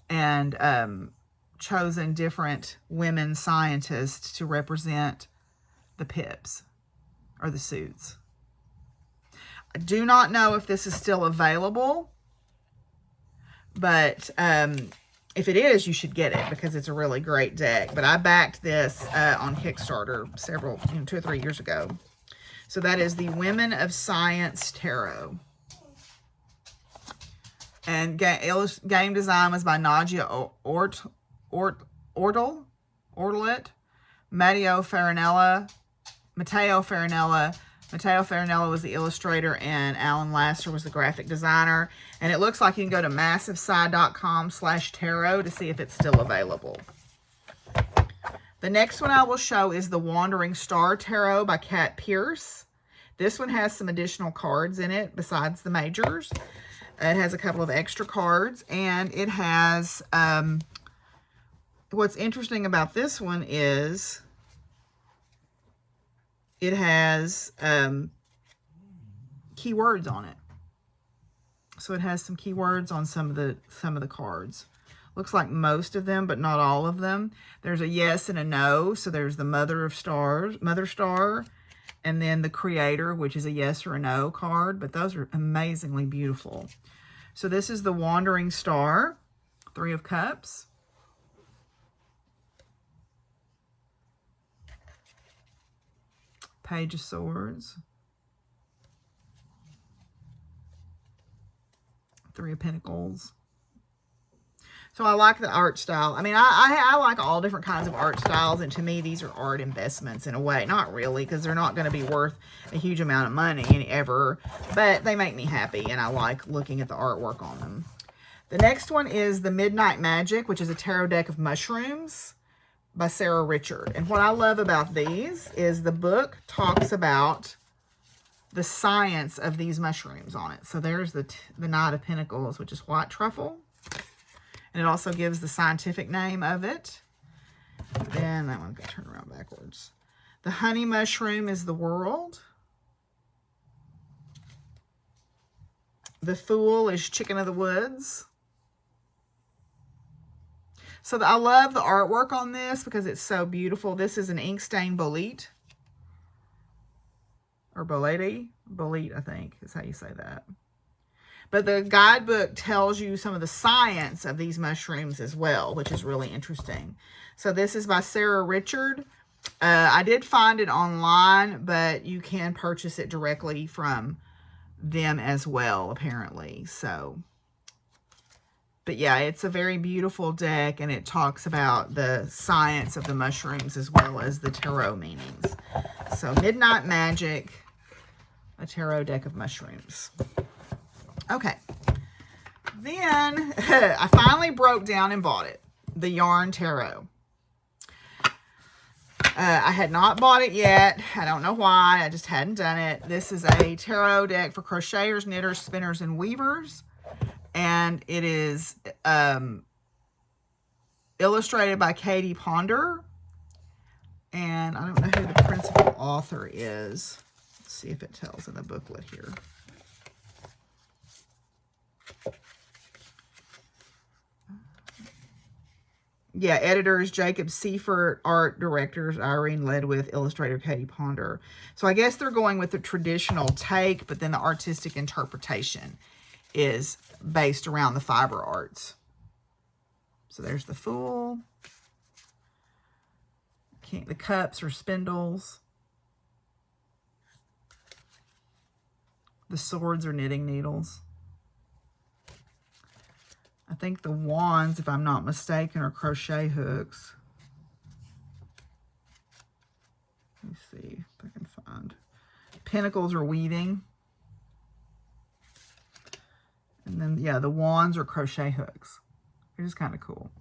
and chosen different women scientists to represent the pips or the suits. I do not know if this is still available, but if it is, you should get it because it's a really great deck. But I backed this on Kickstarter several, 2 or 3 years ago. So that is the Women of Science Tarot. And game design was by Nadia Ortlet, Matteo Farinella. Matteo Farinella was the illustrator, and Alan Lasser was the graphic designer. And it looks like you can go to massivesci.com/tarot to see if it's still available. The next one I will show is the Wandering Star Tarot by Kat Pierce. This one has some additional cards in it besides the majors. It has a couple of extra cards, and it has, what's interesting about this one is it has keywords on it. So it has some keywords on some of the cards. Looks like most of them, but not all of them. There's a yes and a no. So there's the Mother Star, and then the Creator, which is a yes or a no card. But those are amazingly beautiful. So this is the Wandering Star, 3 of Cups. Page of Swords. 3 of Pentacles. So I like the art style. I mean, I like all different kinds of art styles, and to me, these are art investments in a way. Not really, because they're not going to be worth a huge amount of money ever, but they make me happy, and I like looking at the artwork on them. The next one is the Midnight Magic, which is a tarot deck of mushrooms by Sarah Richard. And what I love about these is the book talks about the science of these mushrooms on it. So there's the Knight of Pentacles, which is white truffle. And it also gives the scientific name of it. Then that one got turned around backwards. The honey mushroom is the world. The Fool is Chicken of the Woods. So I love the artwork on this because it's so beautiful. This is an ink stain bolete. Or bolete. Bolete, I think, is how you say that. But the guidebook tells you some of the science of these mushrooms as well, which is really interesting. So this is by Sarah Richard. I did find it online, but you can purchase it directly from them as well, apparently. So, but yeah, it's a very beautiful deck, and it talks about the science of the mushrooms as well as the tarot meanings. So Midnight Magic, a tarot deck of mushrooms. Okay, then I finally broke down and bought it, the Yarn Tarot. I had not bought it yet. I don't know why. I just hadn't done it. This is a tarot deck for crocheters, knitters, spinners, and weavers. And it is illustrated by Katie Ponder. And I don't know who the principal author is. Let's see if it tells in the booklet here. Yeah, editors Jacob Seifert, art directors Irene Ledwith, illustrator Katie Ponder. So I guess they're going with the traditional take, but then the artistic interpretation is based around the fiber arts. So there's the Fool. The cups or spindles. The swords are knitting needles. I think the wands, if I'm not mistaken, are crochet hooks. Let me see if I can find. Pentacles are weaving. And then, yeah, the wands are crochet hooks. It is kind of cool.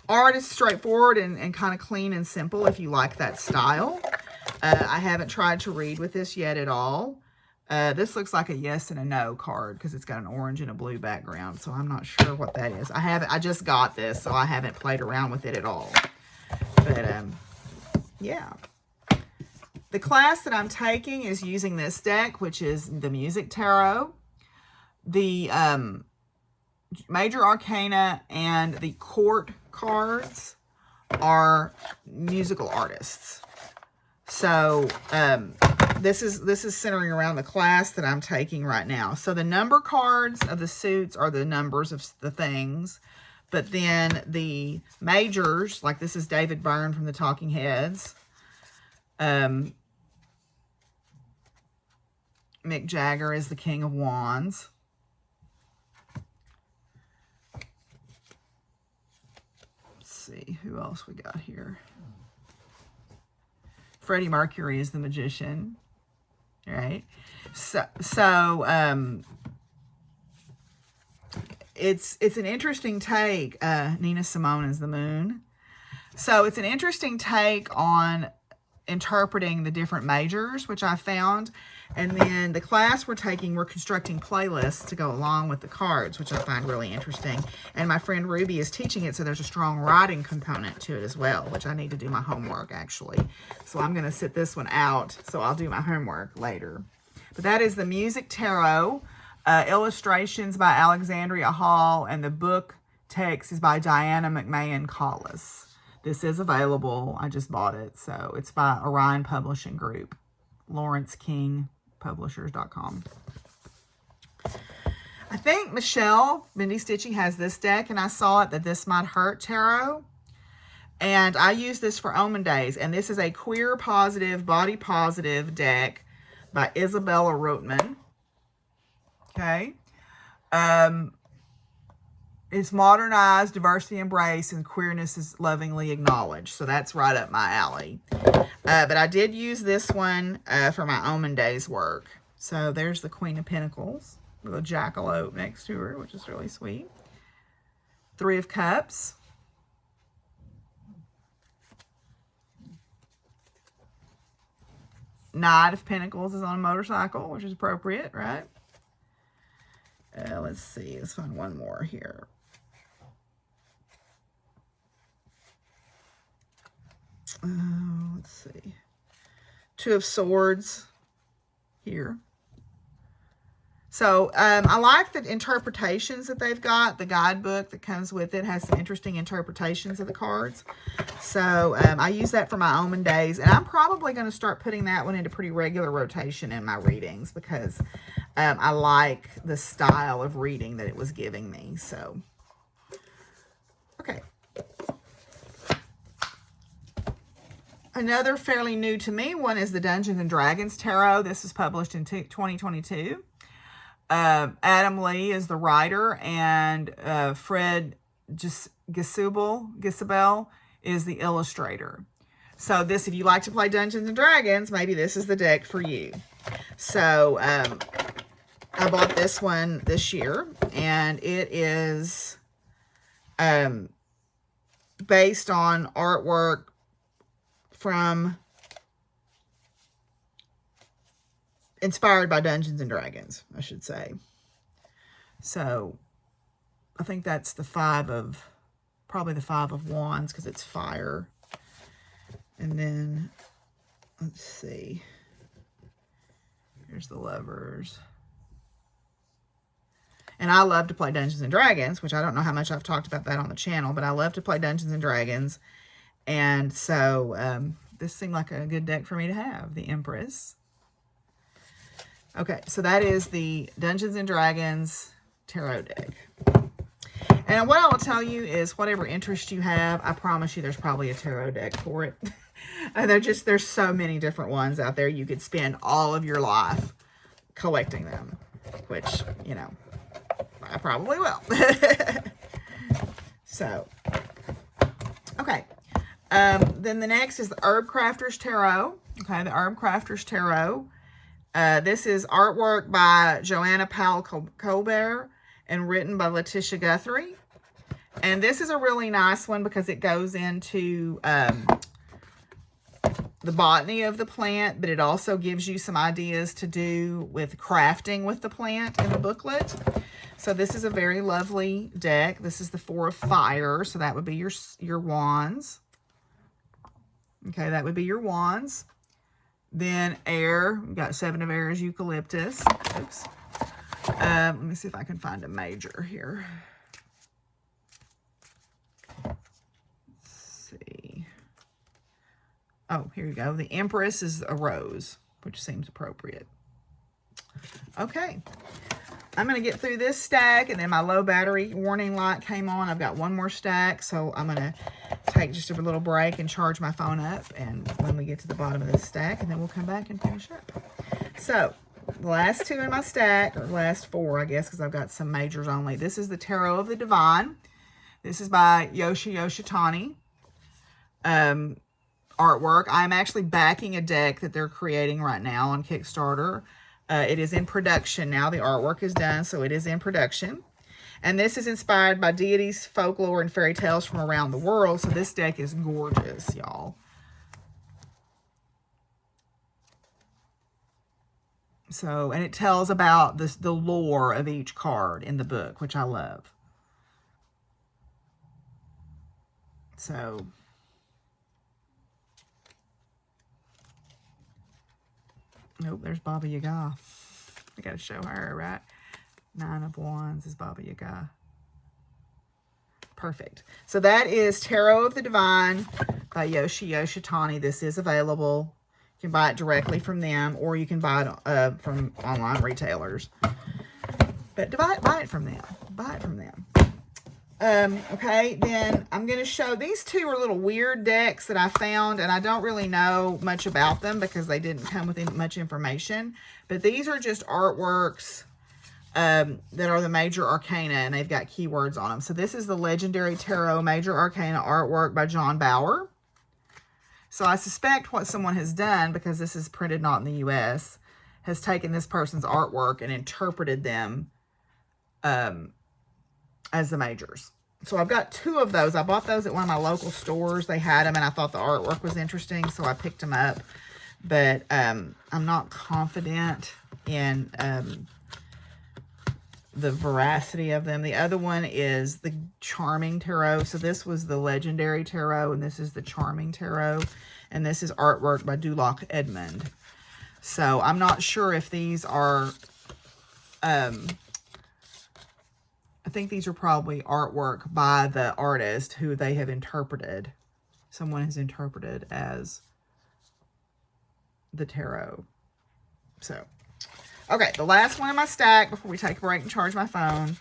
Art is straightforward and kind of clean and simple if you like that style. I haven't tried to read with this yet at all. This looks like a yes and a no card because it's got an orange and a blue background. So I'm not sure what that is. I just got this, so I haven't played around with it at all. But, yeah. The class that I'm taking is using this deck, which is the Music Tarot. The Major Arcana and the court cards are musical artists. So this is centering around the class that I'm taking right now. So the number cards of the suits are the numbers of the things. But then the majors, like this is David Byrne from the Talking Heads. Mick Jagger is the King of Wands. Let's see, who else we got here? Freddie Mercury is the Magician, right? So it's an interesting take. Nina Simone is the Moon. So it's an interesting take on interpreting the different majors, which I found. And then the class we're taking, we're constructing playlists to go along with the cards, which I find really interesting. And my friend Ruby is teaching it, so there's a strong writing component to it as well, which I need to do my homework, actually. So I'm going to sit this one out, so I'll do my homework later. But that is the Music Tarot. Illustrations by Alexandria Hall, and the book text is by Diana McMahon Collis. This is available. I just bought it. So it's by Orion Publishing Group. LawrenceKingPublishers.com. I think Michelle Mindy Stitching has this deck, and I saw it, that This Might Hurt Tarot. And I use this for Omen Days. And this is a queer positive, body positive deck by Isabella Rotman. Okay. It's modernized, diversity embraced, and queerness is lovingly acknowledged. So that's right up my alley. But I did use this one for my Omen Days work. So there's the Queen of Pentacles with a jackalope next to her, which is really sweet. Three of Cups. Knight of Pentacles is on a motorcycle, which is appropriate, right? Let's see. Let's find one more here. Let's see. Two of Swords here. So I like the interpretations that they've got. The guidebook that comes with it has some interesting interpretations of the cards. So I use that for my Omen Days. And I'm probably going to start putting that one into pretty regular rotation in my readings, because I like the style of reading that it was giving me. So, okay. Another fairly new to me one is the Dungeons and Dragons Tarot. This is published in 2022. Adam Lee is the writer, and Fred Gisabel is the illustrator. So this, if you like to play Dungeons and Dragons, maybe this is the deck for you. So I bought this one this year, and it is based on artwork from, inspired by Dungeons and Dragons, I should say. So I think that's the probably the Five of Wands, because it's fire. And then, let's see. Here's the Lovers. And I love to play Dungeons and Dragons, which I don't know how much I've talked about that on the channel, but I love to play Dungeons and Dragons. And so this seemed like a good deck for me to have, the Empress. Okay, so that is the Dungeons and Dragons Tarot deck. And what I will tell you is, whatever interest you have, I promise you there's probably a tarot deck for it. And there's so many different ones out there. You could spend all of your life collecting them, which, you know, I probably will. So, okay. Then the next is the Herb Crafters Tarot. Okay, the Herb Crafters Tarot. This is artwork by Joanna Powell Colbert and written by Letitia Guthrie. And this is a really nice one because it goes into the botany of the plant, but it also gives you some ideas to do with crafting with the plant in the booklet. So this is a very lovely deck. This is the Four of Fire, so that would be your wands. Okay, that would be your wands. Then air, we've got Seven of Airs, eucalyptus. Oops. Let me see if I can find a major here. Oh, here you go. The Empress is a rose, which seems appropriate. Okay. I'm going to get through this stack, and then my low battery warning light came on. I've got one more stack, so I'm going to take just a little break and charge my phone up, and when we get to the bottom of this stack, and then we'll come back and finish up. So, the last two in my stack, or last four, I guess, because I've got some majors only. This is the Tarot of the Divine. This is by Yoshi Yoshitani. Artwork. I'm actually backing a deck that they're creating right now on Kickstarter. It is in production now. The artwork is done, so it is in production. And this is inspired by deities, folklore, and fairy tales from around the world. So this deck is gorgeous, y'all. So, and it tells about the lore of each card in the book, which I love. So, nope, there's Baba Yaga. I got to show her, right? 9 of Wands is Baba Yaga. Perfect. So that is Tarot of the Divine by Yoshi Yoshitani. This is available. You can buy it directly from them, or you can buy it from online retailers. But buy it from them. Buy it from them. Okay, then I'm going to show, these two are little weird decks that I found, and I don't really know much about them because they didn't come with much information. But these are just artworks that are the Major Arcana, and they've got keywords on them. So this is the Legendary Tarot Major Arcana artwork by John Bauer. So I suspect what someone has done, because this is printed not in the U.S., has taken this person's artwork and interpreted them as the majors. So I've got 2 of those. I bought those at one of my local stores. They had them, and I thought the artwork was interesting, so I picked them up. But I'm not confident in the veracity of them. The other one is the Charming Tarot. So this was the Legendary Tarot, and this is the Charming Tarot. And this is artwork by Duloc Edmond. So I'm not sure if these are... I think these are probably artwork by the artist who they have interpreted. Someone has interpreted as the tarot. So, okay, the last one in my stack before we take a break and charge my phone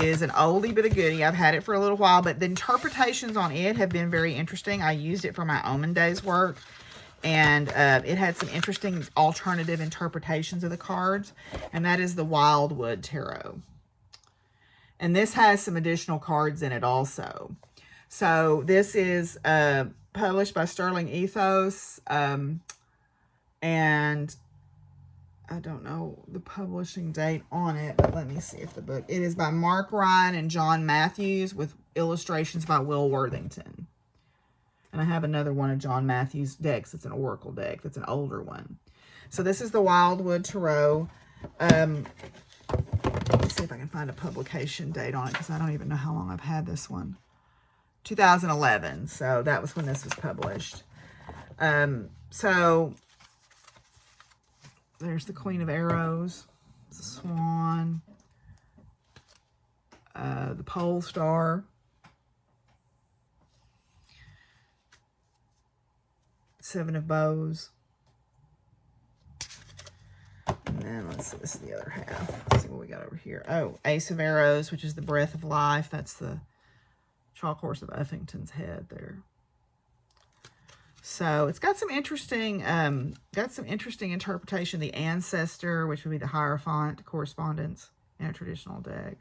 is an oldie but a goodie. I've had it for a little while, but the interpretations on it have been very interesting. I used it for my Omen Days work, and it had some interesting alternative interpretations of the cards, and that is the Wildwood Tarot. And this has some additional cards in it also. So this is published by Sterling Ethos. And I don't know the publishing date on it, but let me see if the book... It is by Mark Ryan and John Matthews with illustrations by Will Worthington. And I have another one of John Matthews' decks. It's an Oracle deck. That's an older one. So this is the Wildwood Tarot. Let's see if I can find a publication date on it, because I don't even know how long I've had this one. 2011. So that was when this was published. So there's the Queen of Arrows, the Swan, the Pole Star, Seven of Bows. And then let's see, this is the other half. Let's see what we got over here. Oh, Ace of Arrows, which is the Breath of Life. That's the Chalk Horse of Uffington's head there. So it's got some interesting interpretation. The Ancestor, which would be the Hierophant correspondence in a traditional deck.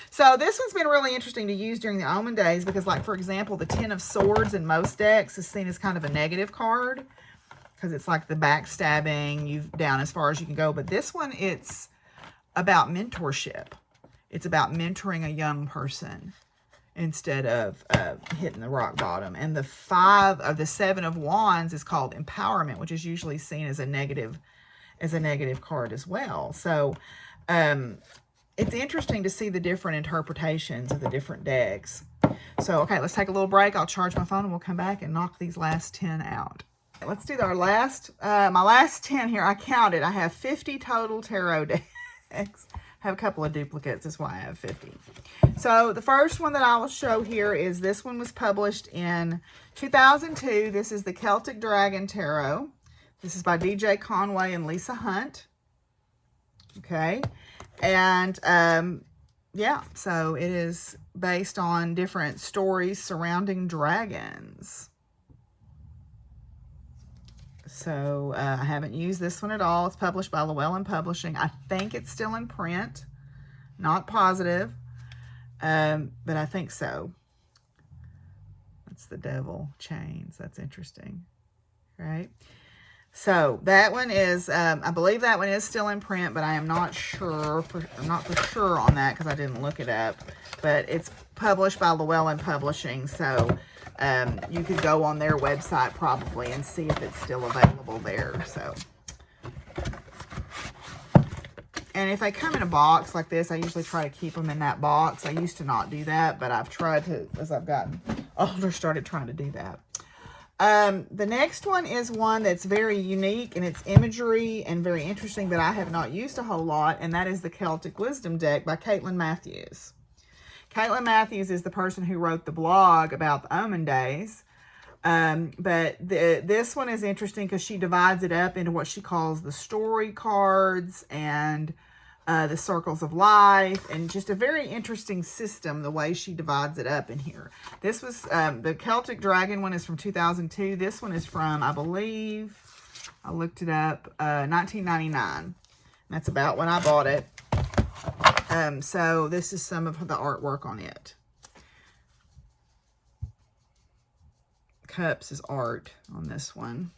So this one's been really interesting to use during the Omen Days because, like, for example, the Ten of Swords in most decks is seen as kind of a negative card because it's like the backstabbing, you've down as far as you can go. But this one, it's about mentorship. It's about mentoring a young person instead of hitting the rock bottom. And the 5 of the 7 of Wands is called Empowerment, which is usually seen as a negative card as well. So it's interesting to see the different interpretations of the different decks. So, okay, let's take a little break. I'll charge my phone and we'll come back and knock these last 10 out. Let's do our last, my last 10 here. I counted. I have 50 total tarot decks. I have a couple of duplicates. That's why I have 50. So the first one that I will show here is this one was published in 2002. This is the Celtic Dragon Tarot. This is by DJ Conway and Lisa Hunt. Okay. And yeah, so it is based on different stories surrounding dragons. So I haven't used this one at all. It's published by Llewellyn Publishing. I think it's still in print. Not positive, but I think so. That's the devil chains. That's interesting, right? So that one is, I believe that one is still in print, but I am not sure. I'm not for sure on that because I didn't look it up. But it's published by Llewellyn Publishing, so you could go on their website probably and see if it's still available there. So, and if they come in a box like this, I usually try to keep them in that box. I used to not do that, but I've tried to, as I've gotten older, started trying to do that. The next one is one that's very unique in its imagery and very interesting, but I have not used a whole lot, and that is the Celtic Wisdom deck by Caitlin Matthews. Caitlin Matthews is the person who wrote the blog about the Omen Days. But this one is interesting because she divides it up into what she calls the story cards and the circles of life, and just a very interesting system, the way she divides it up in here. This was, the Celtic Dragon one is from 2002. This one is from, I believe, I looked it up, 1999. That's about when I bought it. So this is some of the artwork on it. Cups is art on this one.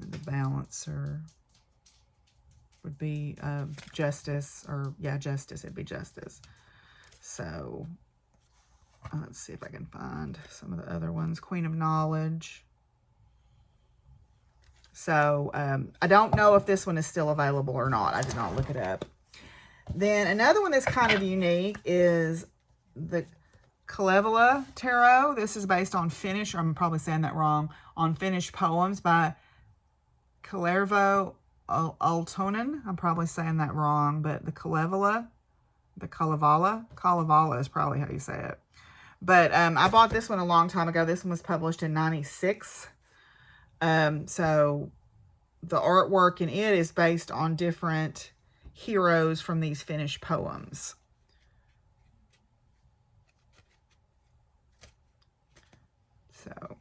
And the balancer would be justice, or yeah, justice. It'd be justice. So let's see if I can find some of the other ones. Queen of Knowledge. So I don't know if this one is still available or not. I did not look it up. Then another one that's kind of unique is the Kalevala Tarot. This is based on Finnish, I'm probably saying that wrong, on Finnish poems by Kalervo Aaltonen. I'm probably saying that wrong, but the Kalevala is probably how you say it. But I bought this one a long time ago. This one was published in 96. So the artwork in it is based on different heroes from these Finnish poems. So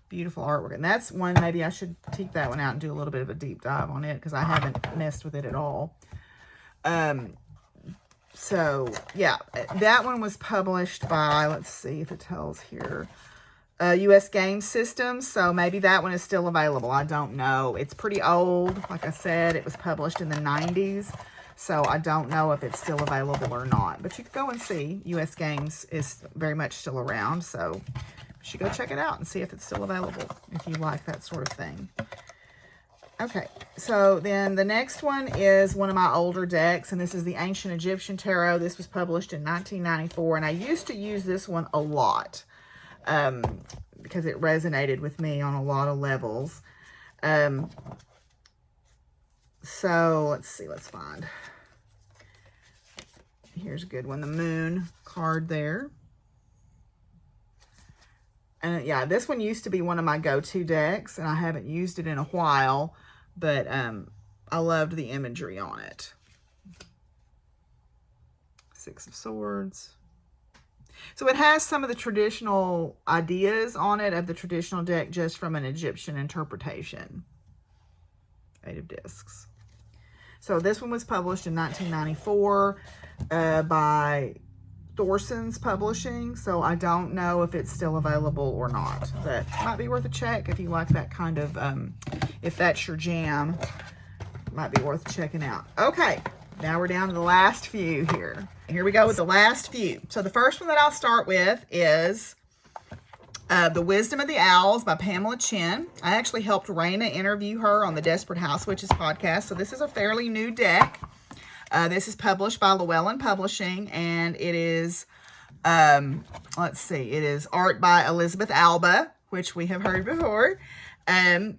beautiful artwork. And that's one, maybe I should take that one out and do a little bit of a deep dive on it because I haven't messed with it at all. So yeah, that one was published by, let's see if it tells here, US Game Systems. So maybe that one is still available. I don't know. It's pretty old. Like I said, it was published in the 90s. So I don't know if it's still available or not. But you can go and see. US Games is very much still around. So you should go check it out and see if it's still available if you like that sort of thing. Okay, so then the next one is one of my older decks, and this is the Ancient Egyptian Tarot. This was published in 1994, and I used to use this one a lot because it resonated with me on a lot of levels. So let's see, let's find. Here's a good one, the Moon card there. And yeah, this one used to be one of my go-to decks, and I haven't used it in a while, but I loved the imagery on it. Six of Swords. So it has some of the traditional ideas on it of the traditional deck just from an Egyptian interpretation. Eight of Discs. So this one was published in 1994 by Thorson's Publishing, so I don't know if it's still available or not, but might be worth a check if you like that kind of, if that's your jam, might be worth checking out. Okay, now we're down to the last few here. Here we go with the last few. So the first one that I'll start with is The Wisdom of the Owls by Pamela Chen. I actually helped Raina interview her on the Desperate House Witches podcast, so this is a fairly new deck. This is published by Llewellyn Publishing, and it is, let's see, it is art by Elizabeth Alba, which we have heard before. And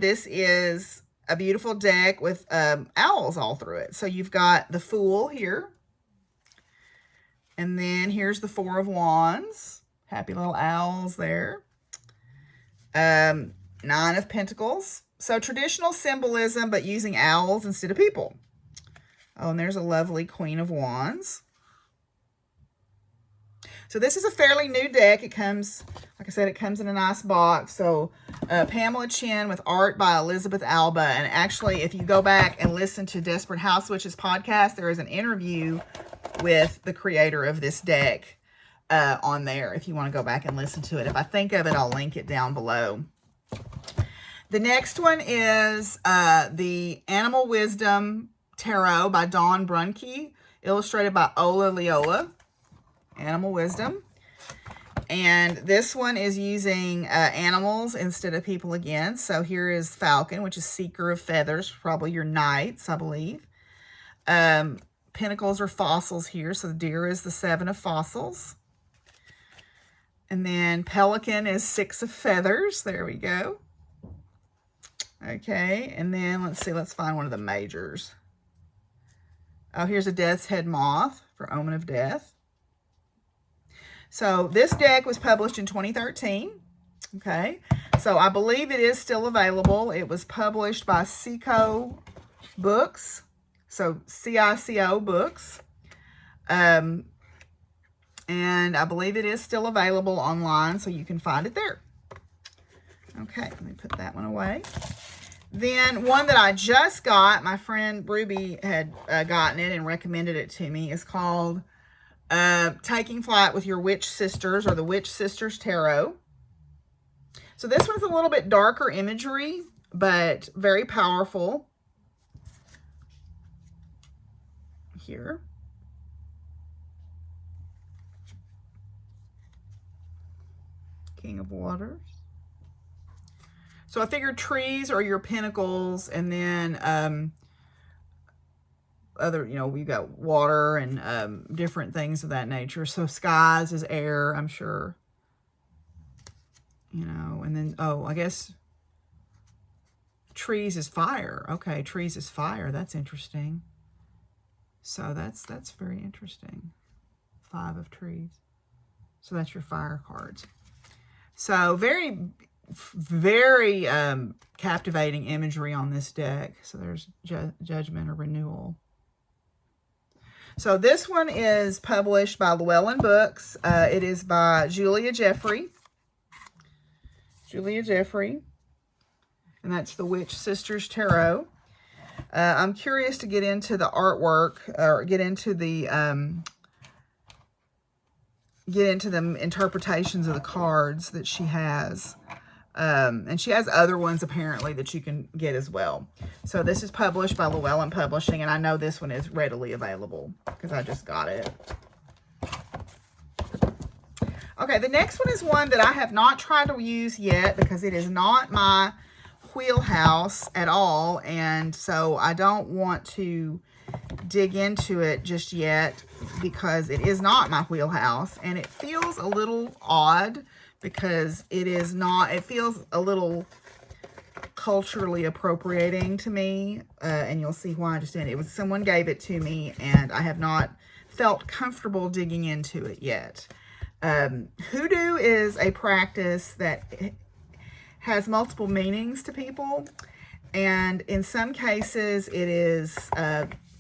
this is a beautiful deck with owls all through it. So you've got the Fool here. And then here's the Four of Wands. Happy little owls there. Nine of Pentacles. So traditional symbolism, but using owls instead of people. Oh, and there's a lovely Queen of Wands. So this is a fairly new deck. It comes, like I said, it comes in a nice box. So Pamela Chen with art by Elizabeth Alba. And actually, if you go back and listen to Desperate House Witches podcast, there is an interview with the creator of this deck on there, if you want to go back and listen to it. If I think of it, I'll link it down below. The next one is the Animal Wisdom Tarot by Dawn Brunke, illustrated by Ola Leola. Animal Wisdom. And this one is using animals instead of people again. So here is Falcon, which is Seeker of Feathers, probably your knights, I believe. Pentacles are fossils here, so the deer is the Seven of Fossils. And then Pelican is Six of Feathers. There we go. Okay, and then let's see, let's find one of the majors. Oh, here's a Death's Head Moth for Omen of Death. So this deck was published in 2013. Okay, so I believe it is still available. It was published by CICO Books. So CICO Books. And I believe it is still available online, so you can find it there. Okay, let me put that one away. Then one that I just got, my friend Ruby had gotten it and recommended it to me, is called Taking Flight with Your Witch Sisters, or the Witch Sisters Tarot. So this one's a little bit darker imagery, but very powerful. Here. King of Waters. So I figured trees are your pentacles, and then other, we've got water and different things of that nature. So skies is air, I'm sure. And then, I guess trees is fire. Okay, trees is fire. That's interesting. So that's very interesting. 5 of trees. So that's your fire cards. So very, very captivating imagery on this deck. So there's Judgment or Renewal. So this one is published by Llewellyn Books. It is by Julia Jeffrey. Julia Jeffrey. And that's the Witch Sisters Tarot. I'm curious to get into the artwork, or get into the interpretations of the cards that she has. And she has other ones apparently that you can get as well. So this is published by Llewellyn Publishing, and I know this one is readily available because I just got it. Okay, the next one is one that I have not tried to use yet because it is not my wheelhouse at all, and so I don't want to dig into it just yet because it is not my wheelhouse, and it feels a little odd because it feels a little culturally appropriating to me, and you'll see why just in it. Someone gave it to me, and I have not felt comfortable digging into it yet. Hoodoo is a practice that has multiple meanings to people, and in some cases it is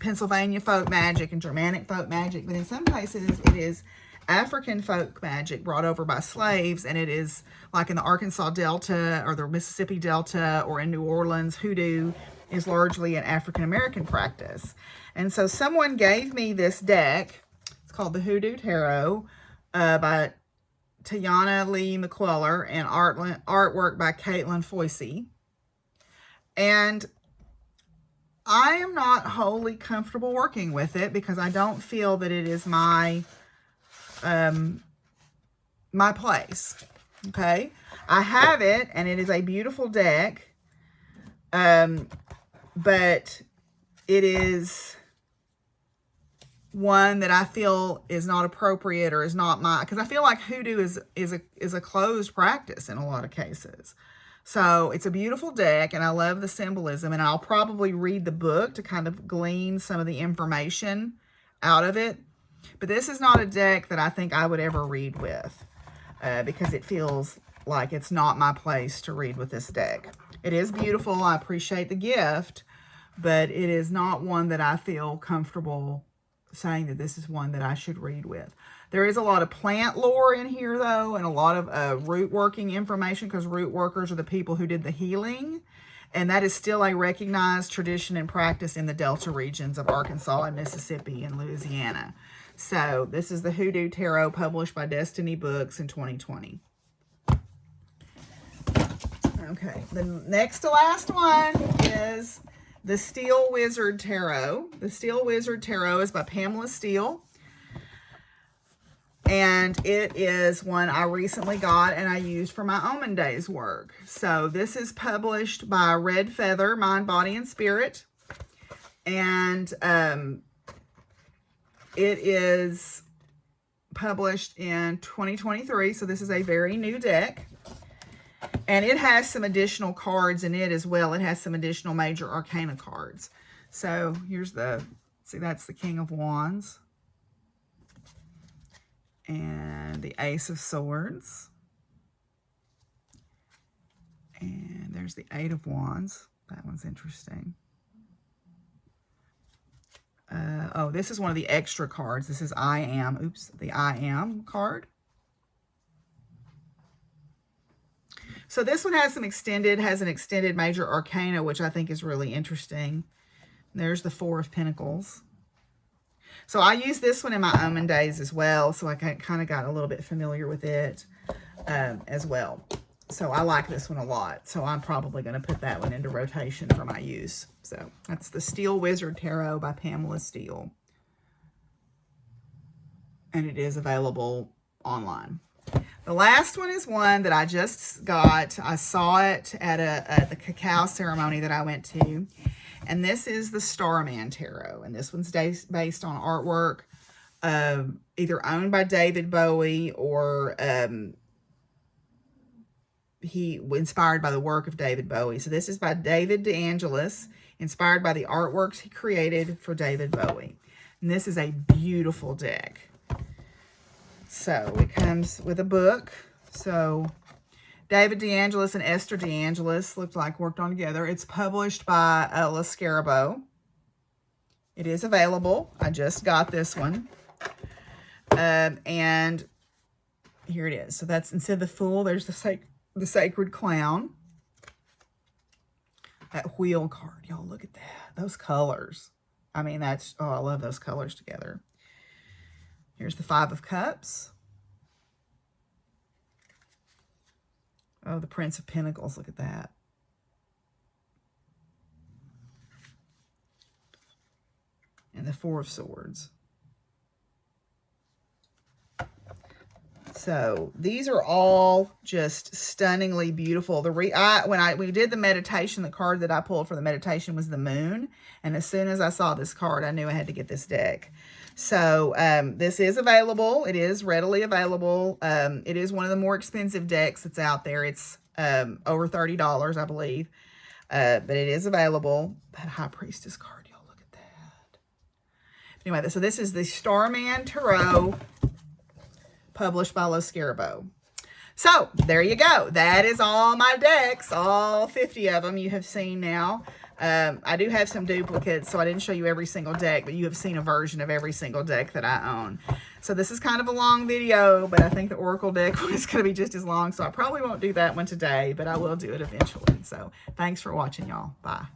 Pennsylvania folk magic and Germanic folk magic, but in some cases it is African folk magic brought over by slaves, and it is like in the Arkansas Delta or the Mississippi Delta or in New Orleans. Hoodoo is largely an African American practice, and so someone gave me this deck. It's called the Hoodoo Tarot by Tiana Lee McQuellar, and artwork by Caitlin Foisey. And I am not wholly comfortable working with it because I don't feel that it is my place. Okay, I have it, and it is a beautiful deck, but it is one that I feel is not appropriate or is not my, because I feel like hoodoo is a closed practice in a lot of cases. So it's a beautiful deck, and I love the symbolism, and I'll probably read the book to kind of glean some of the information out of it. But this is not a deck that I think I would ever read with because it feels like it's not my place to read with this deck. It is beautiful. I appreciate the gift, but it is not one that I feel comfortable saying that this is one that I should read with. There is a lot of plant lore in here, though, and a lot of root working information, because root workers are the people who did the healing. And that is still a recognized tradition and practice in the Delta regions of Arkansas and Mississippi and Louisiana. So this is the Hoodoo Tarot, published by Destiny Books in 2020. Okay, the next to last one is the Steel Wizard Tarot. The Steel Wizard Tarot is by Pamela Steel. And it is one I recently got and I used for my Omen Days work. So this is published by Red Feather, Mind, Body, and Spirit. And it is published in 2023. So this is a very new deck. And it has some additional cards in it as well. It has some additional major arcana cards. So here's see, that's the King of Wands. And the Ace of Swords. And there's the Eight of Wands. That one's interesting. Oh, this is one of the extra cards. This is I Am. Oops, the I Am card. So this one has an extended major arcana, which I think is really interesting. There's the Four of Pentacles. So I used this one in my Omen Days as well, so I kind of got a little bit familiar with it as well. So I like this one a lot, so I'm probably going to put that one into rotation for my use. So that's the Steel Wizard Tarot by Pamela Steel. And it is available online. The last one is one that I just got. I saw it at the cacao ceremony that I went to. And this is the Starman Tarot. And this one's based on artwork either owned by David Bowie or he inspired by the work of David Bowie. So this is by David DeAngelis, inspired by the artworks he created for David Bowie. And this is a beautiful deck. So it comes with a book. So David DeAngelis and Esther DeAngelis looked like worked on together. It's published by La Scarabo. It is available. I just got this one. And here it is. So that's, instead of the Fool, there's the Sacred Clown. That wheel card. Y'all look at that. Those colors. I mean, that's, oh, I love those colors together. Here's the Five of Cups. Oh, the Prince of Pentacles. Look at that. And the Four of Swords. So these are all just stunningly beautiful. When we did the meditation, the card that I pulled for the meditation was the Moon. And as soon as I saw this card, I knew I had to get this deck. So this is available. It is readily available. It is one of the more expensive decks that's out there. It's over $30, I believe. But it is available. That High Priestess card, y'all, look at that. Anyway, so this is the Starman Tarot, published by La Scarabo. So there you go. That is all my decks, all 50 of them you have seen now. I do have some duplicates, so I didn't show you every single deck, but you have seen a version of every single deck that I own. So this is kind of a long video, but I think the Oracle deck one is going to be just as long, so I probably won't do that one today, but I will do it eventually. So thanks for watching, y'all. Bye.